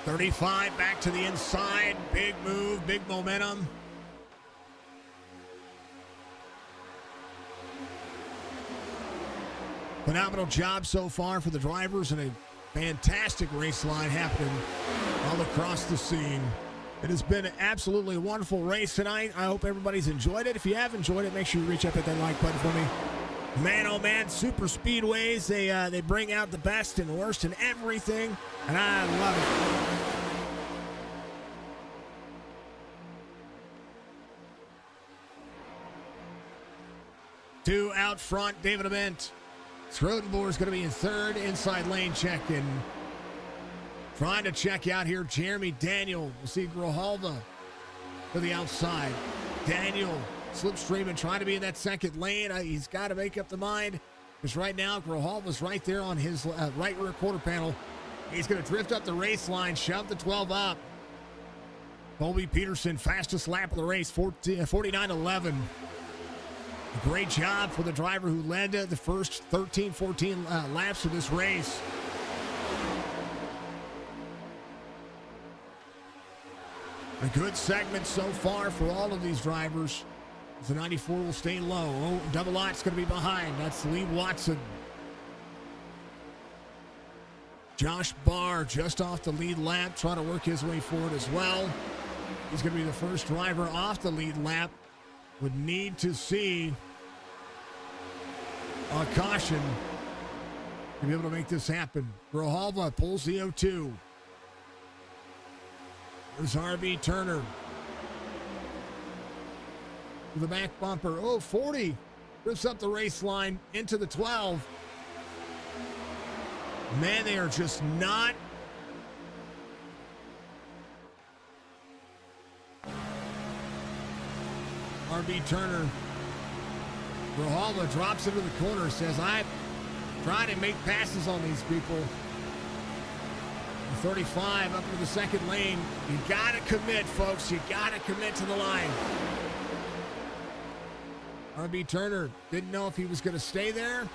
[SPEAKER 2] .35 back to the inside. Big move, big momentum. Phenomenal job so far for the drivers and a fantastic race line happening all across the scene. It has been an absolutely wonderful race tonight. I hope everybody's enjoyed it. If you have enjoyed it, make sure you reach up at that like button for me. Man, oh man, super speedways, they bring out the best and worst in everything, and I love it. Two out front, David Ament. Scroton Bohr is going to be in third, inside lane check-in. Trying to check out here, Jeremy Daniel. We'll see Grojalva to the outside. Daniel slipstreaming, trying to be in that second lane. He's got to make up the mind, because right now Grojalva's right there on his right rear quarter panel. He's going to drift up the race line, shove the 12 up. Colby Peterson, fastest lap of the race, 49.11. Great job for the driver who led the first 13, 14 laps of this race. A good segment so far for all of these drivers. The 94 will stay low. Oh, Double Ott's going to be behind. That's Lee Watson. Josh Barr just off the lead lap, trying to work his way forward as well. He's going to be the first driver off the lead lap. Would need to see a caution to be able to make this happen. Grojalva pulls the 0-2. There's RB Turner. The back bumper. Oh, 40. Rips up the race line into the 12. Man, they are just not. RB Turner. Grijalva drops into the corner, says, I'm trying to make passes on these people. 35 up into the second lane. You got to commit, folks. You got to commit to the line. RB Turner didn't know if he was going to stay there.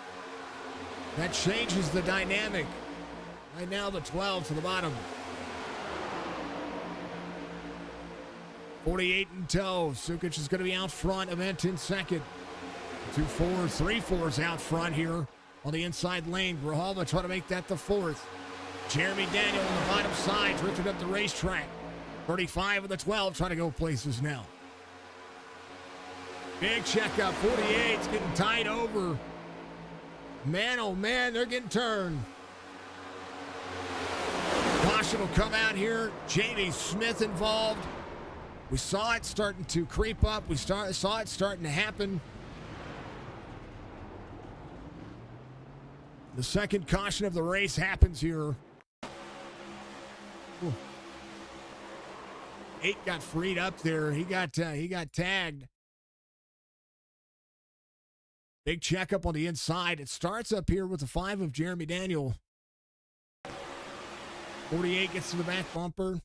[SPEAKER 2] That changes the dynamic. Right now, the 12 to the bottom. 48 in tow. Sukic is going to be out front. Event in second. 2 4s, 3 4s out front here on the inside lane. Grijalva trying to make that the fourth. Jeremy Daniel on the bottom side, drifted up the racetrack. 35 of the 12 trying to go places now. Big checkup. 48's getting tied over. Man, oh man, they're getting turned. Caution will come out here. Jamie Smith involved. We saw it starting to creep up. We saw it starting to happen. The second caution of the race happens here. Ooh. 8 got freed up there. He got tagged. Big checkup on the inside. It starts up here with the 5 of Jeremy Daniel. 48 gets to the back bumper.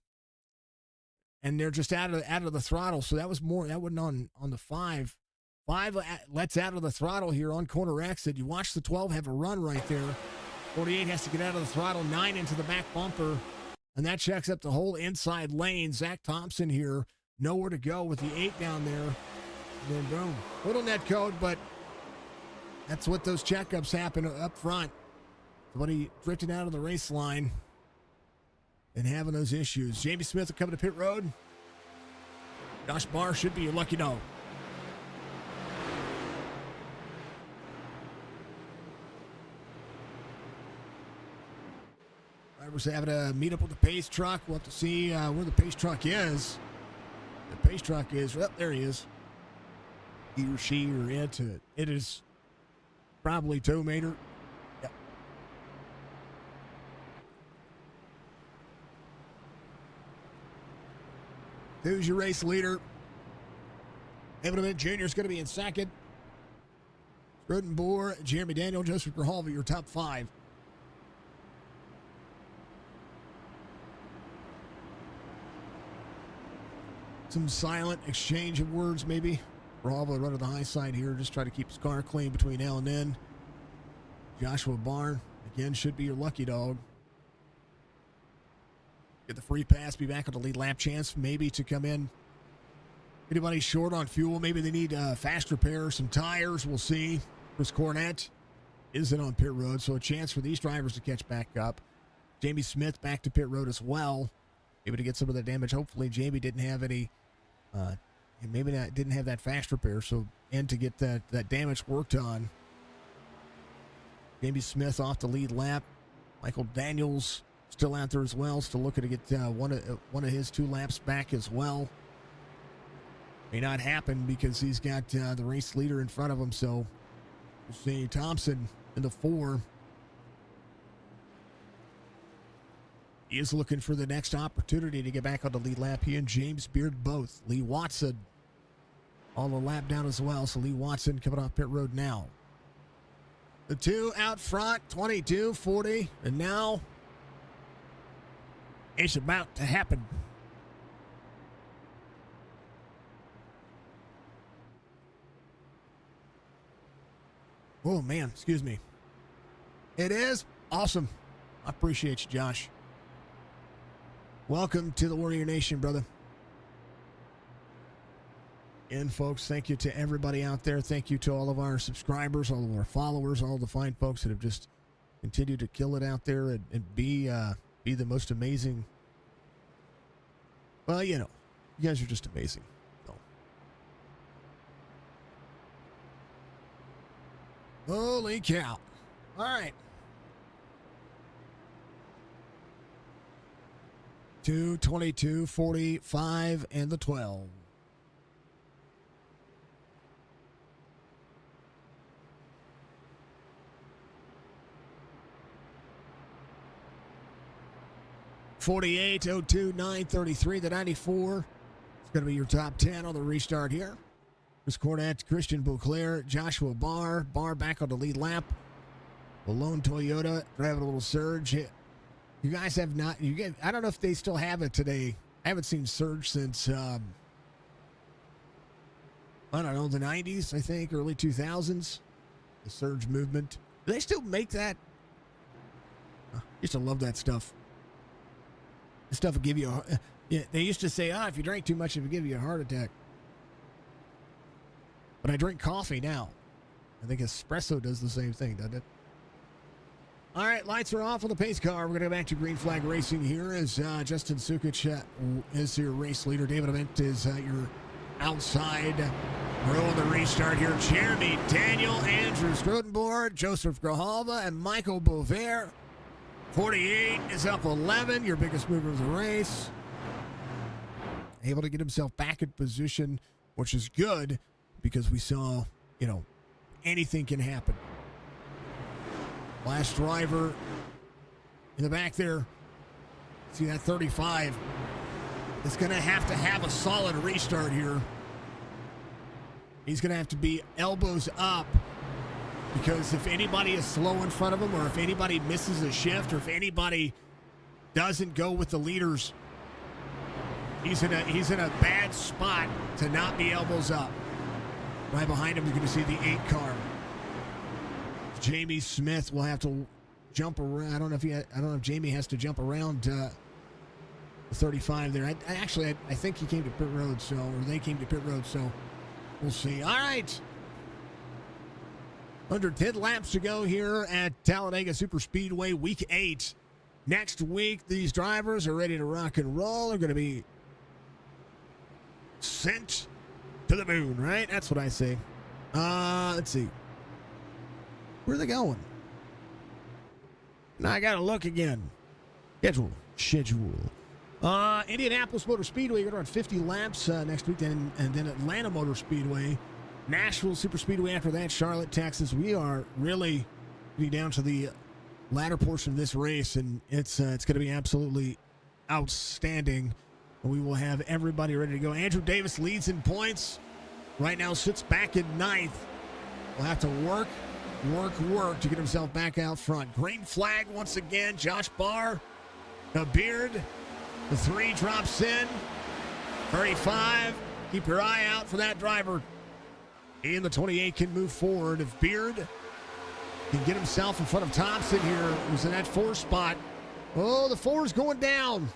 [SPEAKER 2] And they're just out of the throttle. So that was more. That wasn't on the 5. 5 lets out of the throttle here on corner exit. You watch the 12 have a run right there. 48 has to get out of the throttle. 9 into the back bumper. And that checks up the whole inside lane. Zach Thompson here. Nowhere to go with the 8 down there. And then boom. Little net code, but that's what those checkups happen up front. Somebody drifting out of the race line and having those issues. Jamie Smith will come to pit road. Josh Barr should be your lucky dog. Drivers having a meet up with the pace truck. We'll have to see where the pace truck is. The pace truck is, well, there he is. He or she or it. It is probably Toe Mater. Yep. Who's your race leader? Evan Jr. is going to be in second. Rodenboer, Jeremy Daniel, Joseph Grijalva, your top 5. Some silent exchange of words, maybe. Grijalva running the high side here, just try to keep his car clean between now and then. Joshua Barr, again, should be your lucky dog. Get the free pass, be back on the lead lap chance, maybe to come in. Anybody short on fuel, maybe they need fast repair, some tires, we'll see. Chris Cornett isn't on pit road, so a chance for these drivers to catch back up. Jamie Smith back to pit road as well, able to get some of the damage. Hopefully Jamie didn't have any, didn't have that fast repair, so and to get that damage worked on. Jamie Smith off the lead lap. Michael Daniels still out there as well, still looking to get one of his 2 laps back as well. May not happen because he's got the race leader in front of him, so we'll see. Thompson in the 4. He is looking for the next opportunity to get back on the lead lap. He and James Beard both. Lee Watson on the lap down as well, so Lee Watson coming off pit road now. The 2 out front, 22, 40, and now it's about to happen. Oh, man, excuse me. It is awesome. I appreciate you, Josh. Welcome to the Warrior Nation, brother. And, folks, thank you to everybody out there. Thank you to all of our subscribers, all of our followers, all the fine folks that have just continued to kill it out there and be the most amazing. Well, you know, you guys are just amazing. So. Holy cow. All right. 2, 22, 45, and the 12. 48, 02, 933. The 94 is going to be your top 10 on the restart here. Chris Cornette, Christian Beauclair, Joshua Barr. Barr back on the lead lap. The lone Toyota driving a little surge. You guys have not, I don't know if they still have it today. I haven't seen surge since, I don't know, the 90s, I think, early 2000s. The surge movement. Do they still make that? I used to love that stuff. The stuff would give you a, yeah, they used to say, if you drank too much, it would give you a heart attack. But I drink coffee now. I think espresso does the same thing, doesn't it? All right, lights are off on the pace car. We're going to go back to green flag racing here as Justin Sukic is your race leader. David Ament is your outside row of the restart here. Jeremy Daniel, Andrew Scrotenborg, Joseph Grijalva, and Michael Bovair. 48 is up 11, your biggest mover of the race. Able to get himself back in position, which is good because we saw, anything can happen. Last driver in the back there. See that 35. Is going to have a solid restart here. He's going to have to be elbows up because if anybody is slow in front of him or if anybody misses a shift or if anybody doesn't go with the leaders, he's in a bad spot to not be elbows up. Right behind him, you're going to see the 8 car. Jamie Smith will have to jump around. I don't know if Jamie has to jump around the 35 there. I think he came to pit road, or they came to pit road, so we'll see. All right. Under 10 laps to go here at Talladega Super Speedway, week 8. Next week, these drivers are ready to rock and roll. They're going to be sent to the moon, right? That's what I say. Let's see. Where are they going? Now I got to look again. Schedule. Indianapolis Motor Speedway, you're going to run 50 laps next week, and then Atlanta Motor Speedway. Nashville Super Speedway after that, Charlotte, Texas. We are really getting down to the latter portion of this race, and it's going to be absolutely outstanding. We will have everybody ready to go. Andrew Davis leads in points. Right now sits back in 9th. Will have to work to get himself back out front. Green flag once again. Josh Barr, the Beard. The 3 drops in. 35. Keep your eye out for that driver. And the 28 can move forward. If Beard can get himself in front of Thompson here, who's in that 4 spot. Oh, the 4 is going down.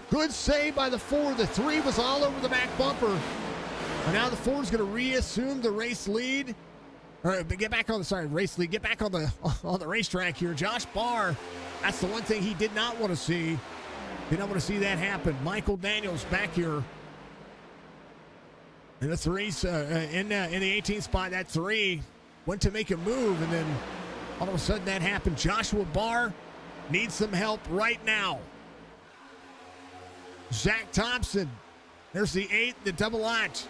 [SPEAKER 2] Good save by the 4. The 3 was all over the back bumper. And now the 4 is going to reassume the race lead. All right, get back on the race lead. Get back on the racetrack here. Josh Barr, that's the one thing he did not want to see. Did not want to see that happen. Michael Daniels back here in the 3s, in the 18th spot. That 3 went to make a move, and then all of a sudden that happened. Joshua Barr needs some help right now. Zach Thompson, there's the 8, the double out.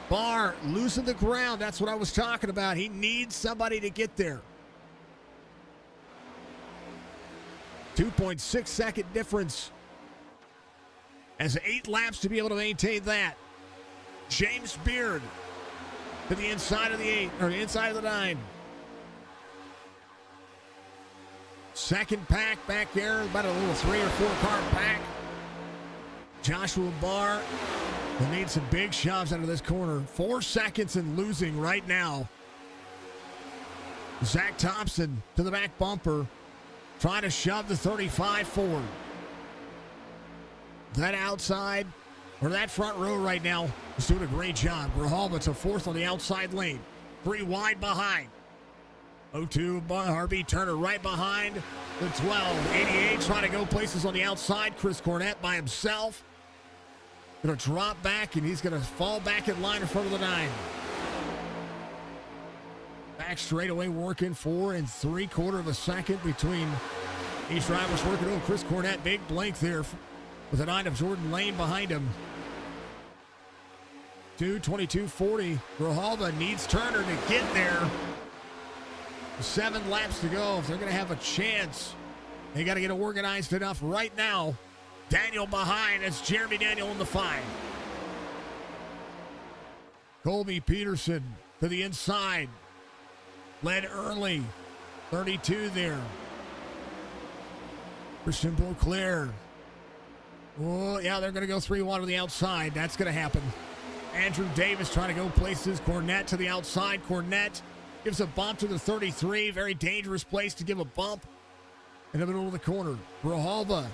[SPEAKER 2] Barr losing the ground. That's what I was talking about. He needs somebody to get there. 2.6 second difference. Has 8 laps to be able to maintain that. James Beard to the inside of the 8, or the inside of the 9. Second pack back there, about a little 3 or 4 car pack. Joshua Barr will need some big shoves out of this corner. 4 seconds and losing right now. Zach Thompson to the back bumper, trying to shove the 35 forward. That outside, or that front row right now is doing a great job. Grijalva to 4th on the outside lane. 3 wide behind. 02 RB Turner right behind the 12. 88 trying to go places on the outside. Chris Cornette by himself. Going to drop back, and he's going to fall back in line in front of the 9. Back straightaway working 4 3/4 second between each driver's working. Oh, Chris Cornette, big blank there with the 9 of Jordan Lane behind him. 2:22.40. Grijalva needs Turner to get there. 7 laps to go. If they're going to have a chance, they got to get organized enough right now Daniel behind. That's Jeremy Daniel in the 5. Colby Peterson to the inside. Led early. 32 there. Christian Beauclair. Oh, yeah, they're going to go 3-1 to the outside. That's going to happen. Andrew Davis trying to go places. Cornette to the outside. Cornette gives a bump to the 33. Very dangerous place to give a bump in the middle of the corner. Grijalva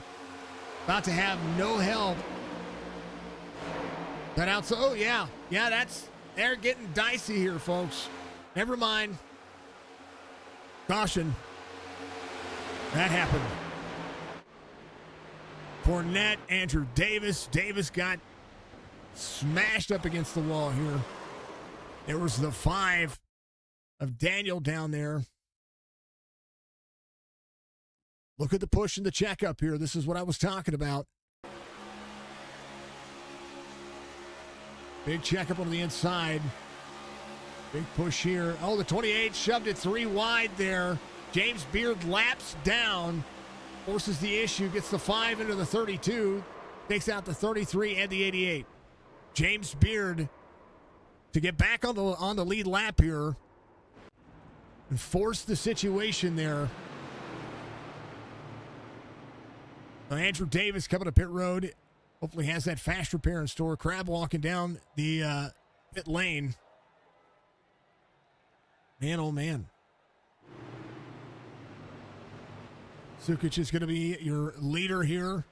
[SPEAKER 2] about to have no help. That outside. Oh, yeah. Yeah, they're getting dicey here, folks. Never mind. Caution. That happened. Cornette, Andrew Davis. Davis got smashed up against the wall here. There was the 5 of Daniel down there. Look at the push and the checkup here. This is what I was talking about. Big checkup on the inside. Big push here. Oh, the 28 shoved it 3 wide there. James Beard laps down. Forces the issue, gets the 5 into the 32, takes out the 33 and the 88. James Beard to get back on the lead lap here and force the situation there. Now Andrew Davis coming to pit road. Hopefully has that fast repair in store. Crab walking down the pit lane. Man, oh man. Sukic is going to be your leader here.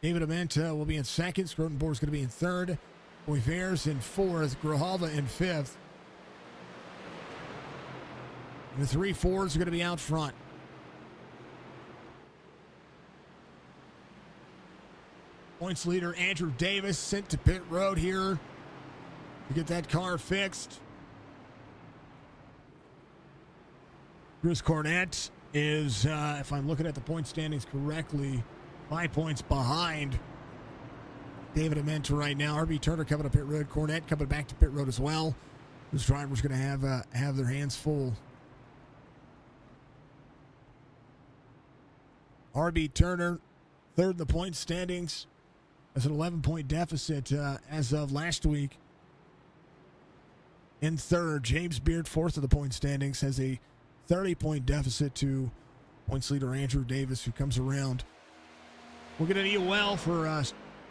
[SPEAKER 2] David Amenta will be in second. Scrotenborg is going to be in third. Poivers in fourth. Grijalva in fifth. And the 3 Fords are going to be out front. Points leader Andrew Davis sent to pit road here to get that car fixed. Chris Cornette is, if I'm looking at the point standings correctly, 5 points behind David Amenta right now. RB Turner coming to pit road. Cornette coming back to pit road as well. This driver's going to have their hands full. RB Turner, third in the point standings. That's an 11-point deficit as of last week. In third, James Beard, fourth of the point standings, has a 30-point deficit to points leader Andrew Davis, who comes around. We're going to need well for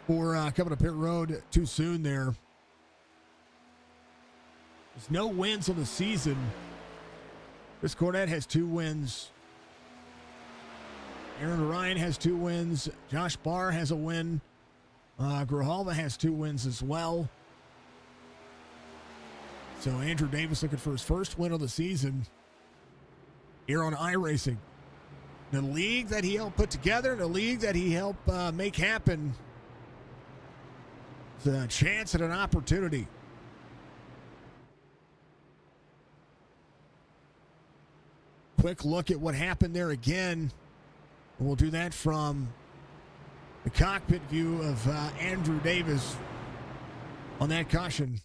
[SPEAKER 2] coming to pit road too soon there. There's no wins on the season. Chris Cornette has 2 wins. Aaron Ryan has 2 wins. Josh Barr has a win. Grijalva has 2 wins as well. So Andrew Davis looking for his first win of the season here on Iracing. The league that he helped put together, the league that he helped make happen. It's a chance and an opportunity. Quick look at what happened there again. We'll do that from the cockpit view of Andrew Davis on that caution.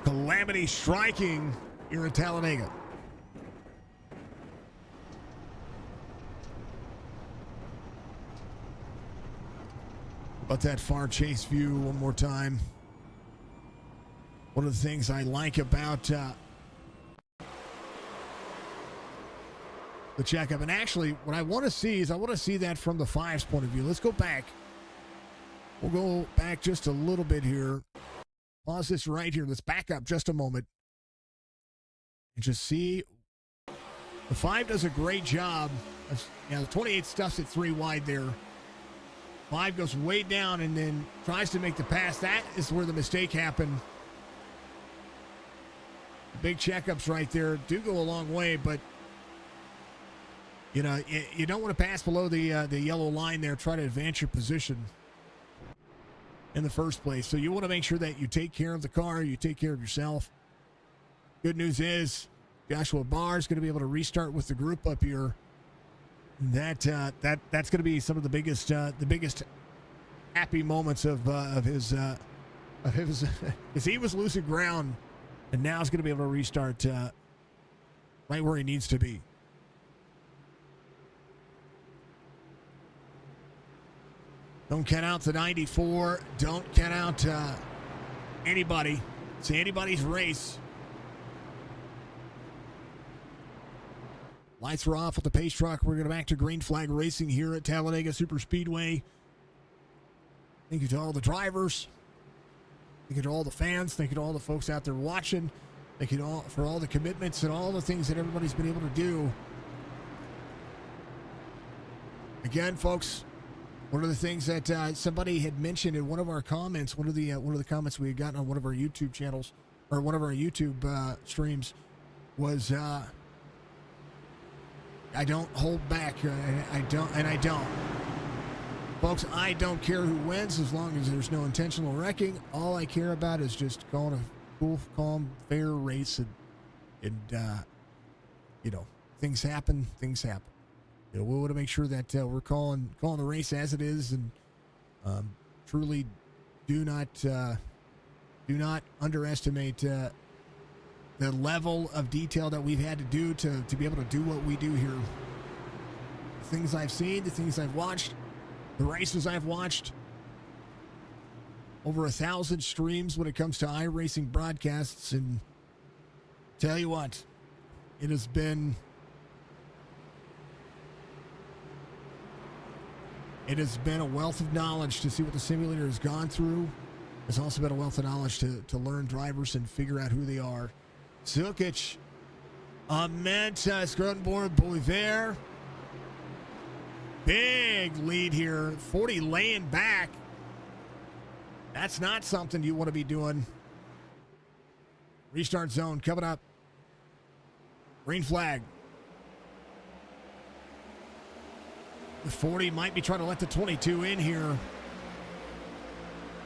[SPEAKER 2] Calamity striking here at Talladega. About that far chase view one more time. One of the things I like about the checkup, and actually what I want to see is I want to see that from the 5's point of view. Let's go back. We'll go back just a little bit here. Pause this right here. Let's back up just a moment and just see. The 5 does a great job. The 28 stuffs it 3 wide there. 5 goes way down and then tries to make the pass. That is where the mistake happened. The big checkups right there do go a long way, but you know, you don't want to pass below the yellow line there. Try to advance your position in the first place. So you want to make sure that you take care of the car, you take care of yourself. Good news is Joshua Barr is going to be able to restart with the group up here. That's going to be some of the biggest happy moments of his because he was losing ground, and now he's going to be able to restart right where he needs to be. Don't count out the 94. Don't count out anybody. It's anybody's race. Lights are off with the pace truck. We're going to back to green flag racing here at Talladega Superspeedway. Thank you to all the drivers. Thank you to all the fans. Thank you to all the folks out there watching. Thank you to all, for all the commitments and all the things that everybody's been able to do. Again, folks, one of the things that somebody had mentioned in one of our comments, one of the comments we had gotten on one of our YouTube channels or one of our YouTube streams was, "I don't hold back. I don't." Folks, I don't care who wins as long as there's no intentional wrecking. All I care about is just calling a cool, calm, fair race, and things happen. We want to make sure that we're calling the race as it is, and truly do not underestimate the level of detail that we've had to do to be able to do what we do here. The things I've seen, the things I've watched, the races I've watched, over 1,000 streams when it comes to iRacing broadcasts, and tell you what, it has been a wealth of knowledge to see what the simulator has gone through. It's also been a wealth of knowledge to learn drivers and figure out who they are. Zukic, Ament, Scrotenborg, Bolivar. Big lead here. 40 laying back. That's not something you want to be doing. Restart zone coming up. Green flag. The 40 might be trying to let the 22 in here.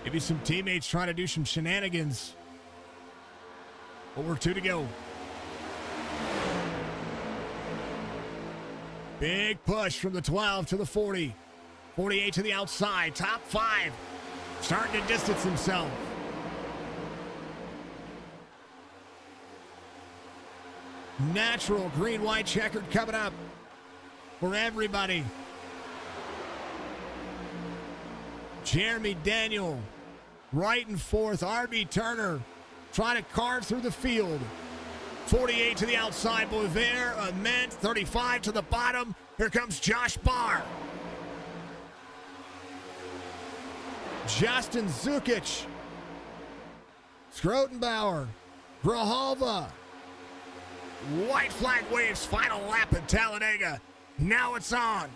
[SPEAKER 2] Maybe some teammates trying to do some shenanigans. Over 2 to go. Big push from the 12 to the 40. 48 to the outside. Top 5. Starting to distance himself. Natural green-white checkered coming up for everybody. Jeremy Daniel right and forth. RB Turner trying to carve through the field. 48 to the outside. Bolivar, Ament, 35 to the bottom. Here comes Josh Barr. Justin Zukic. Scrotenbauer. Grijalva. White flag waves. Final lap at Talladega. Now it's on.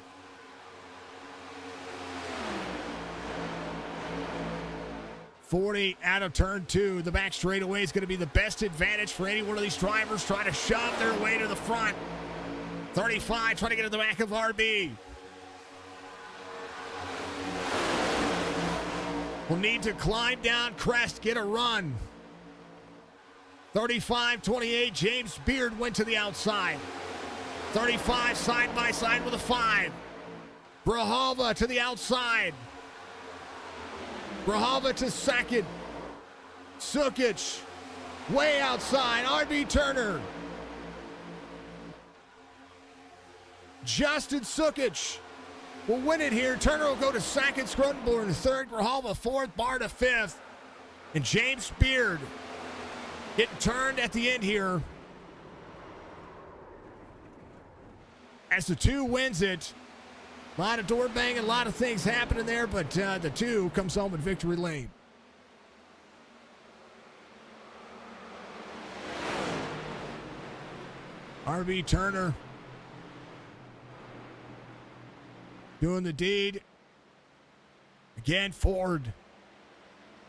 [SPEAKER 2] .40 out of turn 2. The back straightaway is going to be the best advantage for any one of these drivers trying to shove their way to the front. 35 trying to get to the back of RB. Will need to climb down crest, get a run. 35-28, James Beard went to the outside. 35 side by side with a 5. Grijalva to the outside. Grijalva to second. Zukic way outside. RB Turner. Justin Zukic will win it here. Turner will go to second. Scrotenborn to third. Grijalva fourth. Barr to fifth. And James Beard getting turned at the end here as the 2 wins it. A lot of door banging, a lot of things happening there, but the 2 comes home in victory lane. RB Turner doing the deed. Again, Ford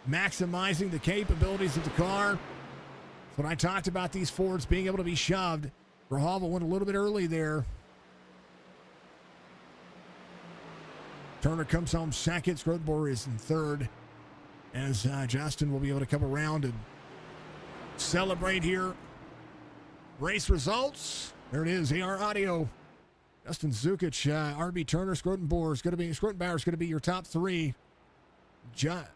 [SPEAKER 2] maximizing the capabilities of the car. That's what I talked about, these Fords being able to be shoved. Grijalva went a little bit early there. Turner comes home second. Scrotenborg is in third, as Justin will be able to come around and celebrate here. Race results. There it is. AR audio. Justin Zukic, RB Turner, Scrotenbauer is going to be your top 3. Joseph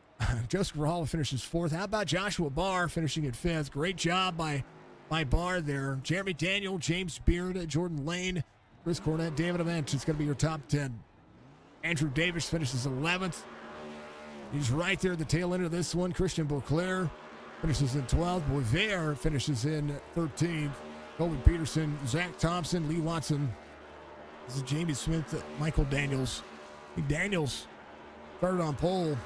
[SPEAKER 2] Grijalva finishes 4th. How about Joshua Barr finishing at 5th? Great job by my bar there. Jeremy Daniel, James Beard, Jordan Lane, Chris Cornett, David Avent. It's going to be your top 10. Andrew Davis finishes 11th. He's right there at the tail end of this one. Christian Beauclair finishes in 12th. Boisvert finishes in 13th. Colby Peterson, Zach Thompson, Lee Watson. This is Jamie Smith, Michael Daniels. Daniels started on pole.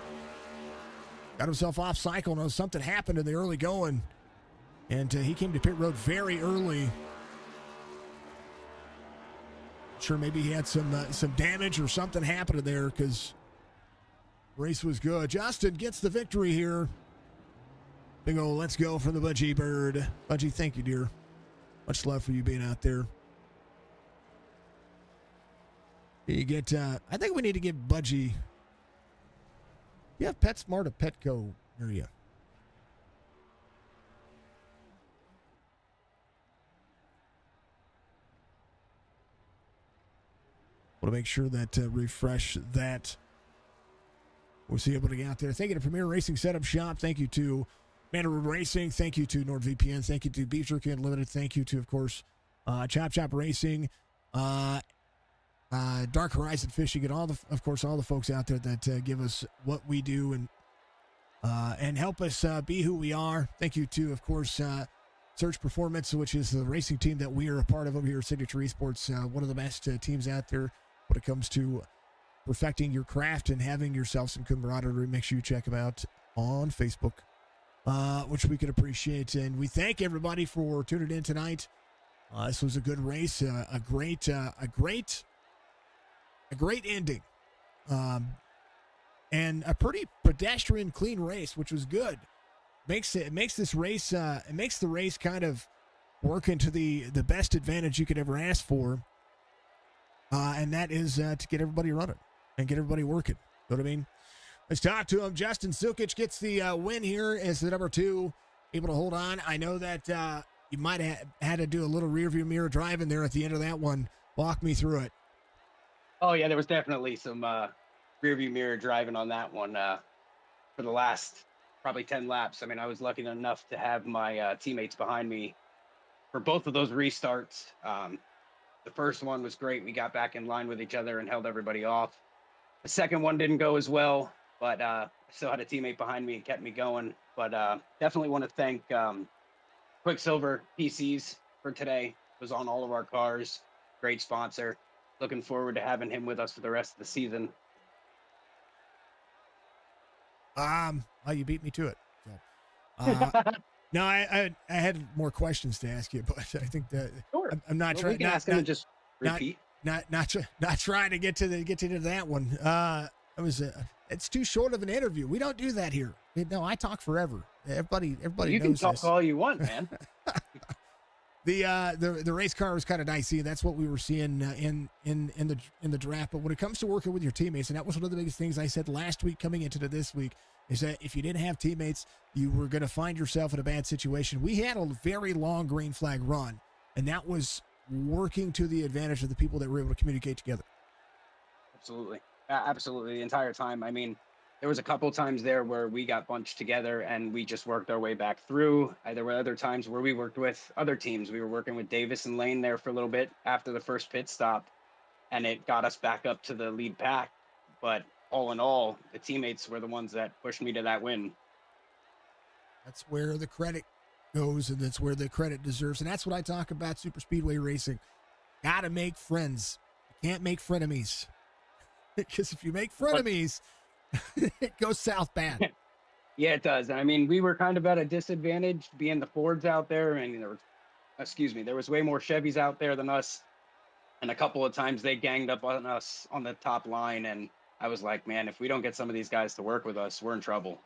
[SPEAKER 2] Got himself off cycle. Now something happened in the early going. And he came to pit road very early. Sure, maybe he had some damage or something happened there because race was good. Justin gets the victory here. Big ol' let's go from the Budgie Bird. Budgie, thank you, dear. Much love for you being out there. You get, I think we need to give Budgie. You have PetSmart or Petco near you. Want to make sure that refresh that. We'll see able to get out there. Thank you to Premier Racing Setup Shop. Thank you to Mandarin Racing. Thank you to NordVPN. Thank you to Beef Jerky Unlimited. Thank you to, of course, Chop Chop Racing, Dark Horizon Fishing, and all the folks out there that give us what we do and help us be who we are. Thank you to, of course, Search Performance, which is the racing team that we are a part of over here at Signature Esports. One of the best teams out there when it comes to perfecting your craft and having yourself some camaraderie. Make sure you check them out on Facebook, which we could appreciate. And we thank everybody for tuning in tonight. This was a good race, a great ending, and a pretty pedestrian clean race, which was good. Makes the race kind of work into the best advantage you could ever ask for, and that is to get everybody running and get everybody working. You know what I mean? Let's talk to him. Justin Sukic gets the win here as the number 2, able to hold on. I know that you might have had to do a little rearview mirror driving there at the end of that one. Walk me through it.
[SPEAKER 3] Oh yeah, there was definitely some rearview mirror driving on that one for the last probably 10 laps. I mean, I was lucky enough to have my teammates behind me for both of those restarts. The first one was great. We got back in line with each other and held everybody off. The second one didn't go as well, but I still had a teammate behind me and kept me going. But definitely want to thank Quicksilver PCs for today. It was on all of our cars. Great sponsor. Looking forward to having him with us for the rest of the season.
[SPEAKER 2] Well, you beat me to it. So, no, I had more questions to ask you, but I think that
[SPEAKER 3] sure.
[SPEAKER 2] I'm not trying.
[SPEAKER 3] We can ask him and just repeat.
[SPEAKER 2] Not trying to get to that one. It's too short of an interview. We don't do that here. No, I talk forever. Everybody
[SPEAKER 3] you
[SPEAKER 2] knows
[SPEAKER 3] can talk
[SPEAKER 2] this.
[SPEAKER 3] all you want, man.
[SPEAKER 2] The race car was kind of dicey. That's what we were seeing in the draft. But when it comes to working with your teammates, and that was one of the biggest things I said last week coming into this week, is that if you didn't have teammates, you were going to find yourself in a bad situation. We had a very long green flag run, and that was working to the advantage of the people that were able to communicate together.
[SPEAKER 3] Absolutely. Absolutely. The entire time. I mean, there was a couple times there where we got bunched together and we just worked our way back through. There were other times where we worked with other teams. We were working with Davis and Lane there for a little bit after the first pit stop, and it got us back up to the lead pack. But all in all, the teammates were the ones that pushed me to that win.
[SPEAKER 2] That's where the credit goes, and that's where the credit deserves. And that's what I talk about super speedway racing. Got to make friends. You can't make frenemies. Because if you make frenemies, it goes south bad.
[SPEAKER 3] Yeah, it does. I mean, we were kind of at a disadvantage being the Fords out there, and there was way more Chevys out there than us. And a couple of times they ganged up on us on the top line, and I was like, man, if we don't get some of these guys to work with us, we're in trouble.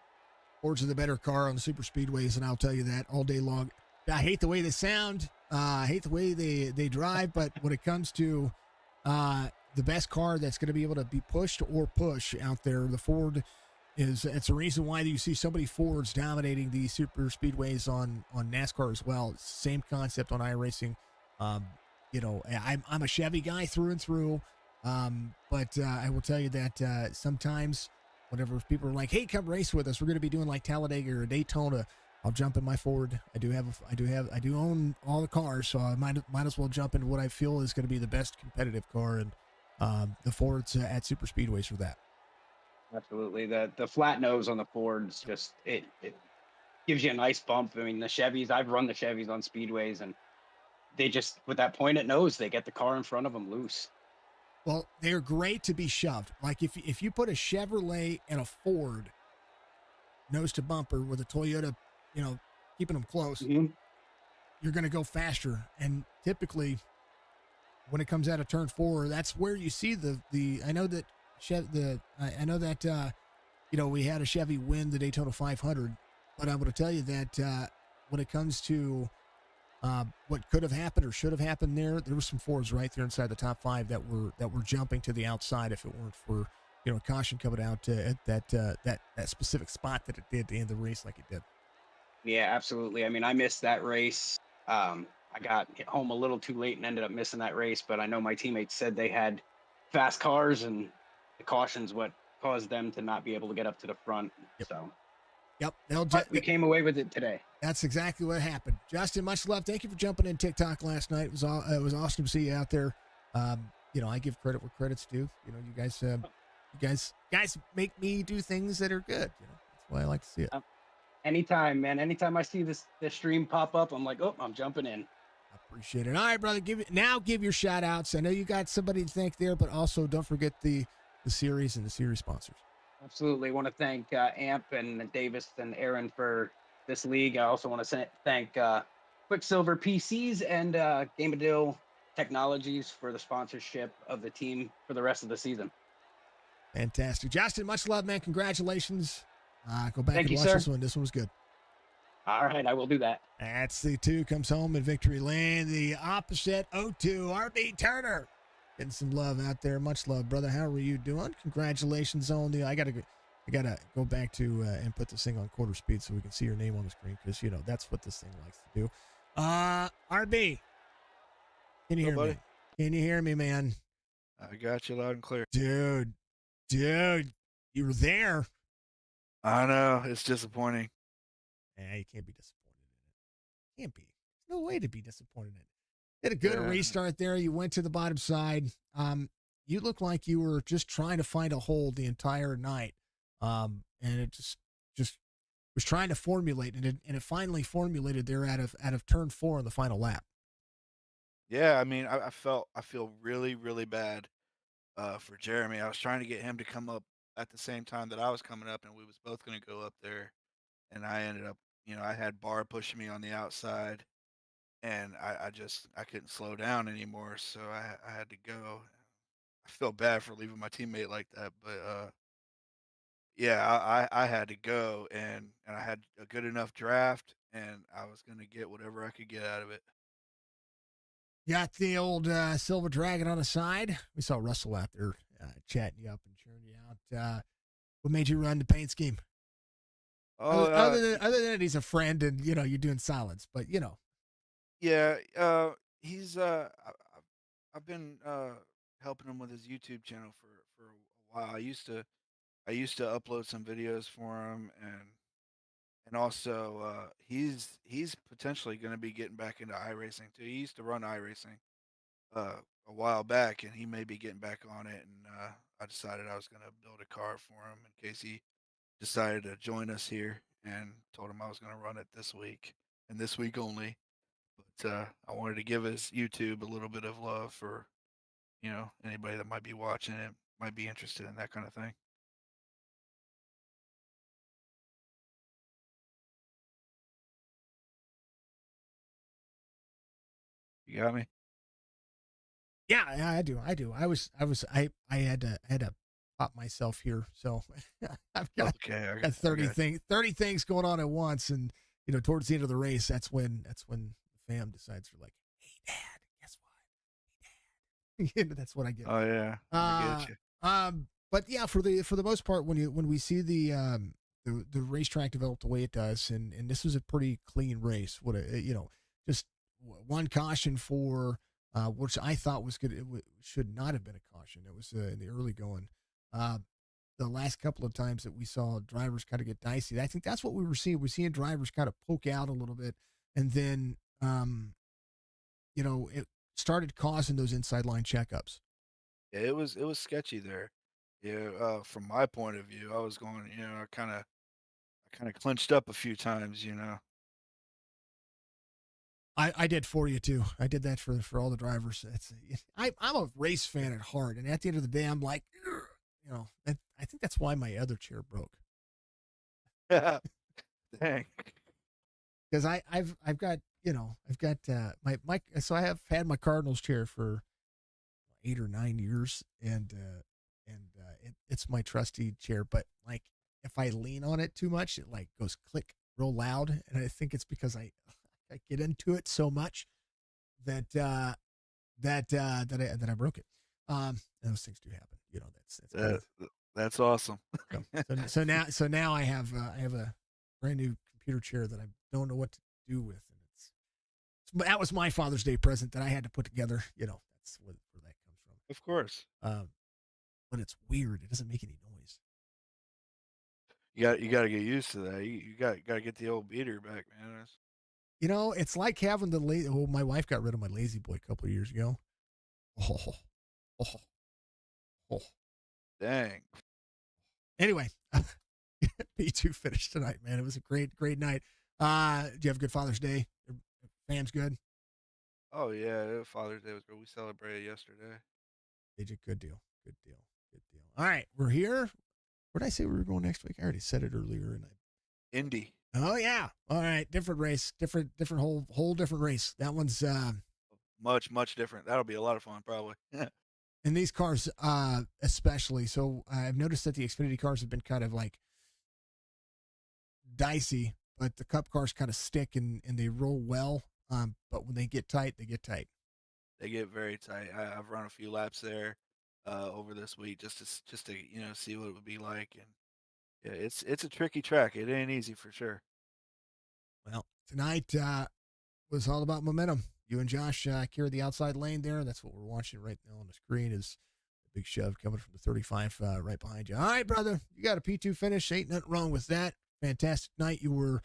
[SPEAKER 2] Fords are the better car on the super speedways, and I'll tell you that all day long. I hate the way they sound. I hate the way they drive, but when it comes to the best car that's going to be able to be pushed or push out there, the Ford it's a reason why you see so many Fords dominating the super speedways on NASCAR as well. It's the same concept on iRacing. I'm a Chevy guy through and through, but I will tell you that sometimes whenever people are like, hey, come race with us, we're going to be doing like Talladega or Daytona, I'll jump in my Ford. I do own all the cars, so I might as well jump into what I feel is going to be the best competitive car, and the Fords at super speedways for that.
[SPEAKER 3] Absolutely. The flat nose on the Fords just it gives you a nice bump. I mean, the Chevys, I've run the Chevys on speedways, and they just, with that pointed nose, they get the car in front of them loose.
[SPEAKER 2] Well, they're great to be shoved. Like if you put a Chevrolet and a Ford nose to bumper with a Toyota, keeping them close, you're going to go faster. And typically, when it comes out of turn 4, that's where you see the. I know that we had a Chevy win the Daytona 500, but I'm going to tell you that when it comes to what could have happened or should have happened there were some Fords right there inside the top 5 that were jumping to the outside if it weren't for caution coming out at that specific spot that it did to end the race like it did.
[SPEAKER 3] Yeah, absolutely. I mean, I missed that race. I got home a little too late and ended up missing that race, but I know my teammates said they had fast cars, and the caution's what caused them to not be able to get up to the front.
[SPEAKER 2] Yep.
[SPEAKER 3] So,
[SPEAKER 2] but
[SPEAKER 3] we came away with it today.
[SPEAKER 2] That's exactly what happened. Justin, much love. Thank you for jumping in TikTok last night. It was awesome to see you out there. I give credit where credit's due. You guys make me do things that are good. That's why I like to see it.
[SPEAKER 3] Anytime, man. Anytime I see this stream pop up, I'm like, oh, I'm jumping in.
[SPEAKER 2] I appreciate it. All right, brother. Give your shout outs. I know you got somebody to thank there, but also don't forget the series and the series sponsors.
[SPEAKER 3] Absolutely. I want to thank Amp and Davis and Aaron for this league. I also want to thank Quicksilver PCs and Game of Deal Technologies for the sponsorship of the team for the rest of the season.
[SPEAKER 2] Fantastic. Justin, much love, man. Congratulations. Go back
[SPEAKER 3] Thank
[SPEAKER 2] and
[SPEAKER 3] you,
[SPEAKER 2] watch
[SPEAKER 3] sir.
[SPEAKER 2] this one. This one was good.
[SPEAKER 3] All right, I will do that.
[SPEAKER 2] That's the 2 comes home in victory lane. The opposite 0-2, RB Turner. Getting some love out there. Much love, brother. How are you doing? Congratulations on the. I gotta go back to and put this thing on quarter speed so we can see your name on the screen, because that's what this thing likes to do. RB, can you hear me? Can you hear me, man?
[SPEAKER 4] I got you loud and clear,
[SPEAKER 2] dude. You were there.
[SPEAKER 4] I know, it's disappointing.
[SPEAKER 2] Yeah, you can't be disappointed in it. Can't be. There's no way to be disappointed in it. Did a good restart there. You went to the bottom side. You looked like you were just trying to find a hold the entire night. And it just was trying to formulate, and it finally formulated there out of turn 4 in the final lap.
[SPEAKER 4] Yeah, I mean, I feel really, really bad for Jeremy. I was trying to get him to come up at the same time that I was coming up, and we was both going to go up there. And I ended up, I had Barr pushing me on the outside, and I couldn't slow down anymore, so I had to go. I feel bad for leaving my teammate like that, but yeah, I had to go, and I had a good enough draft, and I was going to get whatever I could get out of it.
[SPEAKER 2] Got the old Silver Dragon on the side. We saw Russell out there chatting you up and cheering you out. What made you run the paint scheme?
[SPEAKER 4] Oh,
[SPEAKER 2] other than that, he's a friend, and you're doing silence, but
[SPEAKER 4] yeah, he's I've been helping him with his YouTube channel for a while. I used to upload some videos for him, and also he's potentially going to be getting back into iRacing too. He used to run iRacing a while back, and he may be getting back on it. And I decided I was going to build a car for him in case he decided to join us here, and told him I was going to run it this week and this week only. But I wanted to give his YouTube a little bit of love for anybody that might be watching it, might be interested in that kind of thing. You got me?
[SPEAKER 2] Yeah, I do. I had to pop myself here. So I've got,
[SPEAKER 4] Okay,
[SPEAKER 2] got 30 things going on at once. And, towards the end of the race, that's when the fam decides, they're like, hey, Dad, guess what? Hey, Dad. That's what I get.
[SPEAKER 4] Oh yeah. I get you.
[SPEAKER 2] But yeah, for the most part, when we see the racetrack develop the way it does, and this was a pretty clean race. Just one caution for which I thought was good. Should not have been a caution. It was in the early going. the last couple of times that we saw drivers kind of get dicey. I think that's what we were seeing. We're seeing drivers kind of poke out a little bit, and then it started causing those inside line checkups.
[SPEAKER 4] Yeah, it was sketchy there. Yeah, from my point of view, I was going, I kind of clenched up a few times, you know.
[SPEAKER 2] I did for you too. I did that for all the drivers. I'm a race fan at heart, and at the end of the day, I'm like, I think that's why my other chair broke.
[SPEAKER 4] Dang.
[SPEAKER 2] Because I've got my so I have had my Cardinals chair for 8 or 9 years, and it's my trusty chair. But like if I lean on it too much, it like goes click real loud, and I think it's because I get into it so much that I broke it. Those things do happen.
[SPEAKER 4] That's awesome.
[SPEAKER 2] So now I have a brand new computer chair that I don't know what to do with, and that was my Father's Day present that I had to put together. That's where that comes from.
[SPEAKER 4] Of course.
[SPEAKER 2] But it's weird. It doesn't make any noise.
[SPEAKER 4] You got to get used to that. You got to get the old beater back, man.
[SPEAKER 2] It's like having my wife got rid of my Lazy Boy a couple of years ago. Oh, oh, oh.
[SPEAKER 4] Dang.
[SPEAKER 2] Anyway, P2 finished tonight, man. It was a great night. Do you have a good Father's Day? Your fam's good?
[SPEAKER 4] Oh yeah, Father's Day was good. We celebrated yesterday.
[SPEAKER 2] Did you? Good deal. All right, we're here. Where did I say we were going next week? I already said it earlier, and
[SPEAKER 4] Indy.
[SPEAKER 2] Oh yeah. All right, different race, different whole different race. That one's
[SPEAKER 4] much different. That'll be a lot of fun, probably.
[SPEAKER 2] in these cars, especially. So I've noticed that the Xfinity cars have been kind of like dicey, but the Cup cars kind of stick and they roll well. But when they get tight, they get tight.
[SPEAKER 4] They get very tight. I've run a few laps there over this week just to see what it would be like, and yeah, it's a tricky track. It ain't easy for sure.
[SPEAKER 2] Well, tonight was all about momentum. You and Josh carried the outside lane there. That's what we're watching right now on the screen is the big shove coming from the 35 right behind you. All right, brother, you got a P2 finish. Ain't nothing wrong with that. Fantastic night. You were,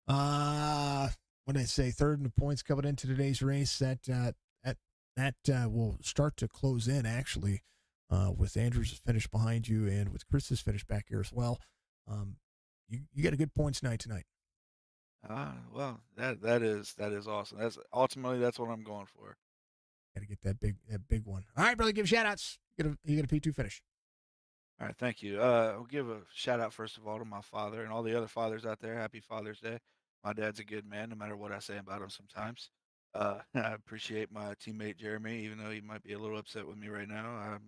[SPEAKER 2] what did I say, third in the points coming into today's race. That will start to close in, actually, with Andrew's finish behind you and with Chris's finish back here as well. You got a good points night tonight.
[SPEAKER 4] Well, that is awesome. That's what I'm going for.
[SPEAKER 2] Got to get that big one. All right, brother, give shout outs. You get a P2 finish.
[SPEAKER 4] All right, thank you. I'll give a shout out first of all to my father and all the other fathers out there. Happy Father's Day. My dad's a good man, no matter what I say about him sometimes. I appreciate my teammate Jeremy, even though he might be a little upset with me right now.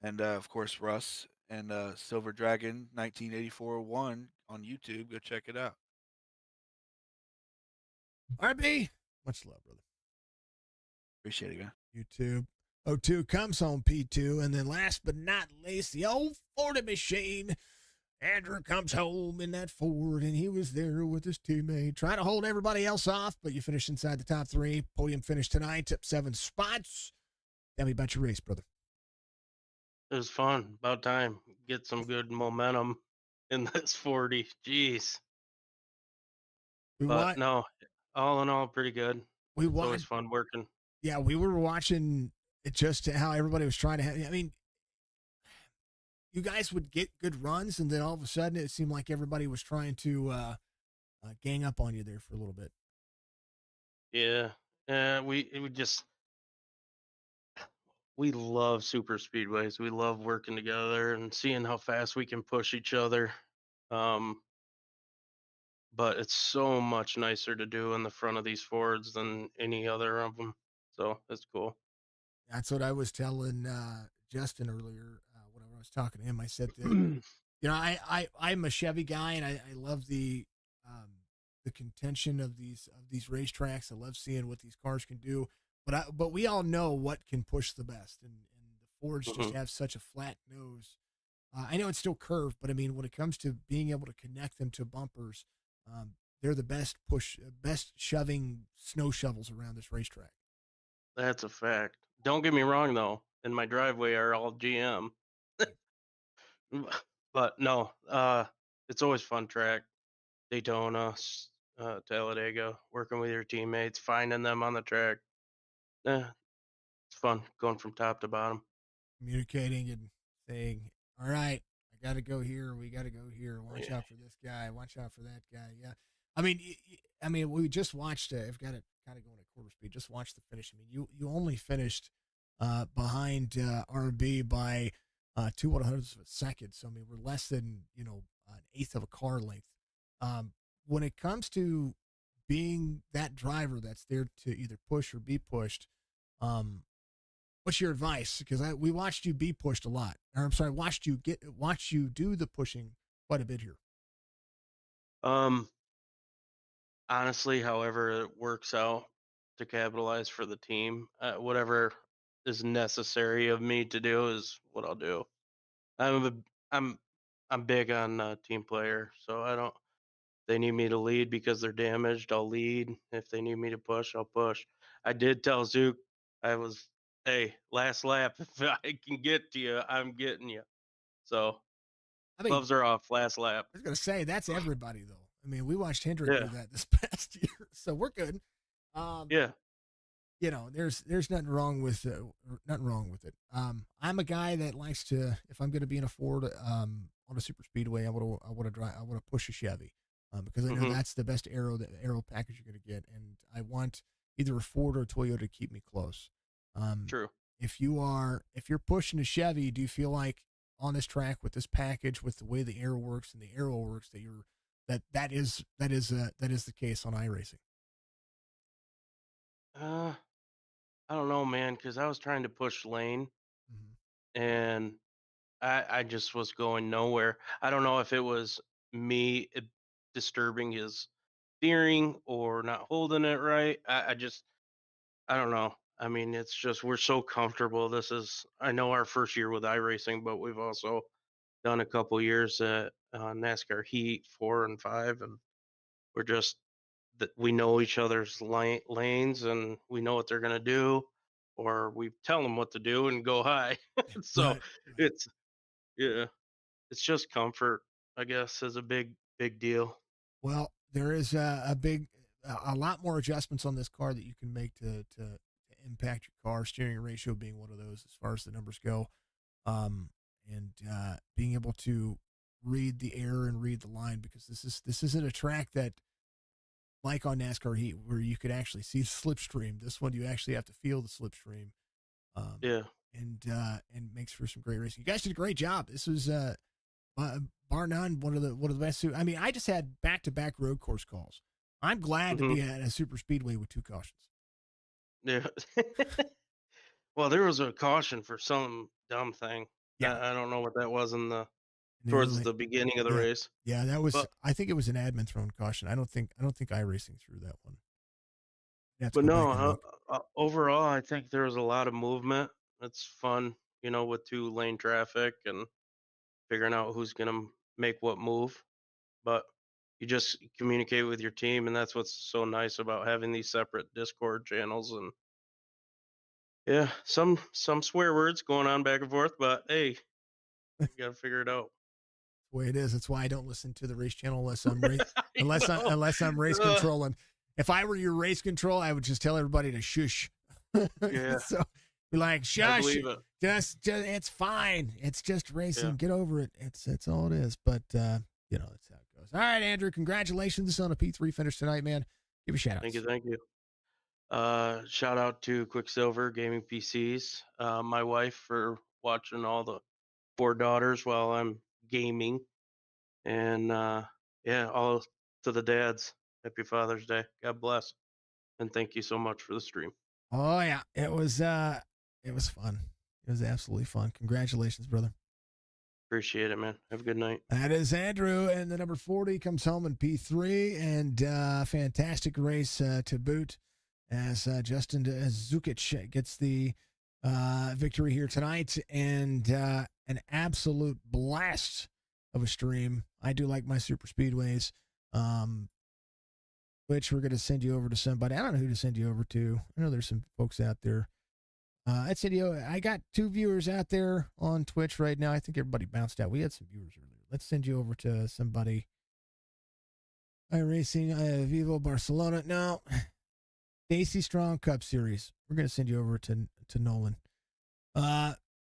[SPEAKER 4] And of course Russ and Silver Dragon 1984-1 on YouTube. Go check it out.
[SPEAKER 2] RB, much love, brother.
[SPEAKER 4] Appreciate it, man.
[SPEAKER 2] YouTube. O2 comes home P2, and then last but not least, the old Ford machine. Andrew comes home in that Ford, and he was there with his teammate, trying to hold everybody else off, but you finished inside the top three. Podium finish tonight, up 7 spots. Tell me about your race, brother.
[SPEAKER 5] It was fun. About time. Get some good momentum in this 40. Jeez. But no, all in all, pretty good. It's always fun working.
[SPEAKER 2] Yeah, we were watching it just how everybody was trying to have. I mean, you guys would get good runs, and then all of a sudden it seemed like everybody was trying to gang up on you there for a little bit.
[SPEAKER 5] Yeah. We love super speedways. We love working together and seeing how fast we can push each other. But it's so much nicer to do in the front of these Fords than any other of them. So it's cool.
[SPEAKER 2] That's what I was telling Justin earlier when I was talking to him. I said that, I'm a Chevy guy, and I love the contention of these racetracks. I love seeing what these cars can do. But we all know what can push the best, and the Fords just have such a flat nose. I know it's still curved, but I mean, when it comes to being able to connect them to bumpers, they're the best shoving snow shovels around this racetrack.
[SPEAKER 5] That's a fact. Don't get me wrong, though. In my driveway are all GM. But no, it's always fun track. Daytona, Talladega, working with your teammates, finding them on the track. Eh, it's fun going from top to bottom.
[SPEAKER 2] Communicating and saying, all right, I got to go here. We got to go here. Watch
[SPEAKER 5] Yeah.
[SPEAKER 2] out for this guy. Watch out for that guy. Yeah. I mean, we just watched, I've got it kind of going at quarter speed. Just watch the finish. I mean, you only finished behind RB by 2/100ths of a second. So, I mean, we're less than, an eighth of a car length. When it comes to being that driver that's there to either push or be pushed, um, what's your advice? Because we watched you be pushed a lot. Or I'm sorry, watched you do the pushing quite a bit here.
[SPEAKER 5] Um, Honestly, however it works out to capitalize for the team, whatever is necessary of me to do is what I'll do. I'm a, I'm I'm big on team player, so I don't. They need me to lead because they're damaged. I'll lead. If they need me to push, I'll push. I did tell Zook, I was, hey, last lap. If I can get to you, I'm getting you. So
[SPEAKER 2] I mean,
[SPEAKER 5] gloves are off. Last lap.
[SPEAKER 2] I was gonna say that's everybody though. I mean, we watched Hendrick do
[SPEAKER 5] Yeah,
[SPEAKER 2] that this past year, so we're good. Um,
[SPEAKER 5] yeah.
[SPEAKER 2] there's nothing wrong with it. I'm a guy that likes to, if I'm going to be in a Ford, on a super speedway, I want to push a Chevy, because I know
[SPEAKER 5] Hmm.
[SPEAKER 2] that's the best aero package you're going to get, and I want either a Ford or a Toyota to keep me close. Um,
[SPEAKER 5] True.
[SPEAKER 2] if you're pushing a Chevy, do you feel like on this track with this package, with the way the air works and the aero works, that is the case on iRacing?
[SPEAKER 5] Uh, I don't know, man, because I was trying to push lane
[SPEAKER 2] Mhm.
[SPEAKER 5] and I just was going nowhere. I don't know if it was me disturbing his steering or not holding it right. I don't know. I mean, it's just we're so comfortable. This is, I know, our first year with iRacing, but we've also done a couple years at NASCAR Heat 4 and 5, and we're just that we know each other's lanes and we know what they're gonna do, or we tell them what to do and go high. So
[SPEAKER 2] Right. Right.
[SPEAKER 5] it's, yeah, it's just comfort, I guess, is a big deal.
[SPEAKER 2] Well, there is a lot more adjustments on this car that you can make to impact your car. Steering ratio being one of those, as far as the numbers go, and being able to read the air and read the line, because this isn't a track that, like on NASCAR Heat, where you could actually see the slipstream. This one you actually have to feel the slipstream, um,
[SPEAKER 5] Yeah.
[SPEAKER 2] and makes for some great racing. You guys did a great job. This was bar none, one of the best. I mean, I just had back to back road course calls. I'm glad to
[SPEAKER 5] Hmm.
[SPEAKER 2] be at a super speedway with two cautions.
[SPEAKER 5] Yeah. Well, there was a caution for some dumb thing.
[SPEAKER 2] Yeah,
[SPEAKER 5] I don't know what that was in the
[SPEAKER 2] in the
[SPEAKER 5] towards
[SPEAKER 2] early,
[SPEAKER 5] the beginning of the
[SPEAKER 2] yeah,
[SPEAKER 5] race,
[SPEAKER 2] yeah. That was.
[SPEAKER 5] but
[SPEAKER 2] I think it was an admin thrown caution. I don't think iRacing threw that one. You have to
[SPEAKER 5] but
[SPEAKER 2] go
[SPEAKER 5] no.
[SPEAKER 2] back and look.
[SPEAKER 5] Overall, I think there was a lot of movement. It's fun, with 2 lane traffic and figuring out who's gonna make what move. But you just communicate with your team, and that's what's so nice about having these separate Discord channels. And yeah, some swear words going on back and forth, but hey, you gotta figure it out.
[SPEAKER 2] The way it is. That's why I don't listen to the race channel unless I'm race
[SPEAKER 5] I know.
[SPEAKER 2] unless I'm race
[SPEAKER 5] Uh,
[SPEAKER 2] controlling. If I were your race control, I would just tell everybody to shush.
[SPEAKER 5] yeah,
[SPEAKER 2] So be like,
[SPEAKER 5] I
[SPEAKER 2] shush.
[SPEAKER 5] believe it.
[SPEAKER 2] Just it's fine. It's just
[SPEAKER 5] Yeah,
[SPEAKER 2] racing. Get over it. It's all it is. But that's how it goes. All right, Andrew. Congratulations on a P3 finish tonight, man. Give a shout
[SPEAKER 5] thank you,
[SPEAKER 2] outs.
[SPEAKER 5] thank you. Shout out to Quicksilver Gaming PCs, my wife for watching all the 4 daughters while I'm gaming, and yeah, all to the dads. Happy Father's Day. God bless, and thank you so much for the stream.
[SPEAKER 2] Oh yeah, it was fun. It was absolutely fun. Congratulations, brother.
[SPEAKER 5] Appreciate it, man. Have a good night.
[SPEAKER 2] That is Andrew, and the number 40 comes home in P3, and fantastic race to boot, as Justin Zukic gets the victory here tonight, and an absolute blast of a stream. I do like my super speedways, um, which we're going to send you over to somebody. I don't know who to send you over to. I know there's some folks out there I'd say to you, I got 2 viewers out there on Twitch right now. I think everybody bounced out. We had some viewers earlier. Let's send you over to somebody. Iracing, Vivo Barcelona. No. Stacy Strong Cup Series. We're going to send you over to Nolan.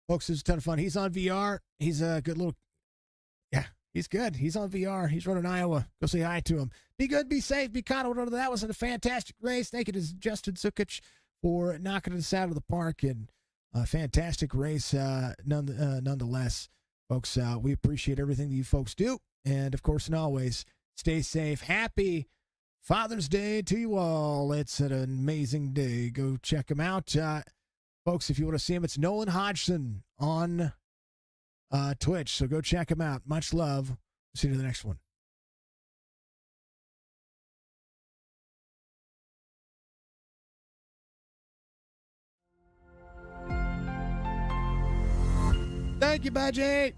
[SPEAKER 2] Folks, it's a ton of fun. He's on VR. He's a good little, yeah, he's good. He's on VR. He's running Iowa. Go say hi to him. Be good, be safe, be confident. That was a fantastic race. Thank you to Justin Sukic for knocking us out of the park, and a fantastic race nonetheless. Folks, we appreciate everything that you folks do. And, of course, and always, stay safe. Happy Father's Day to you all. It's an amazing day. Go check him out. Folks, if you want to see him, it's Nolan Hodgson on Twitch. So go check him out. Much love. See you to the next one. Thank you, Budgie.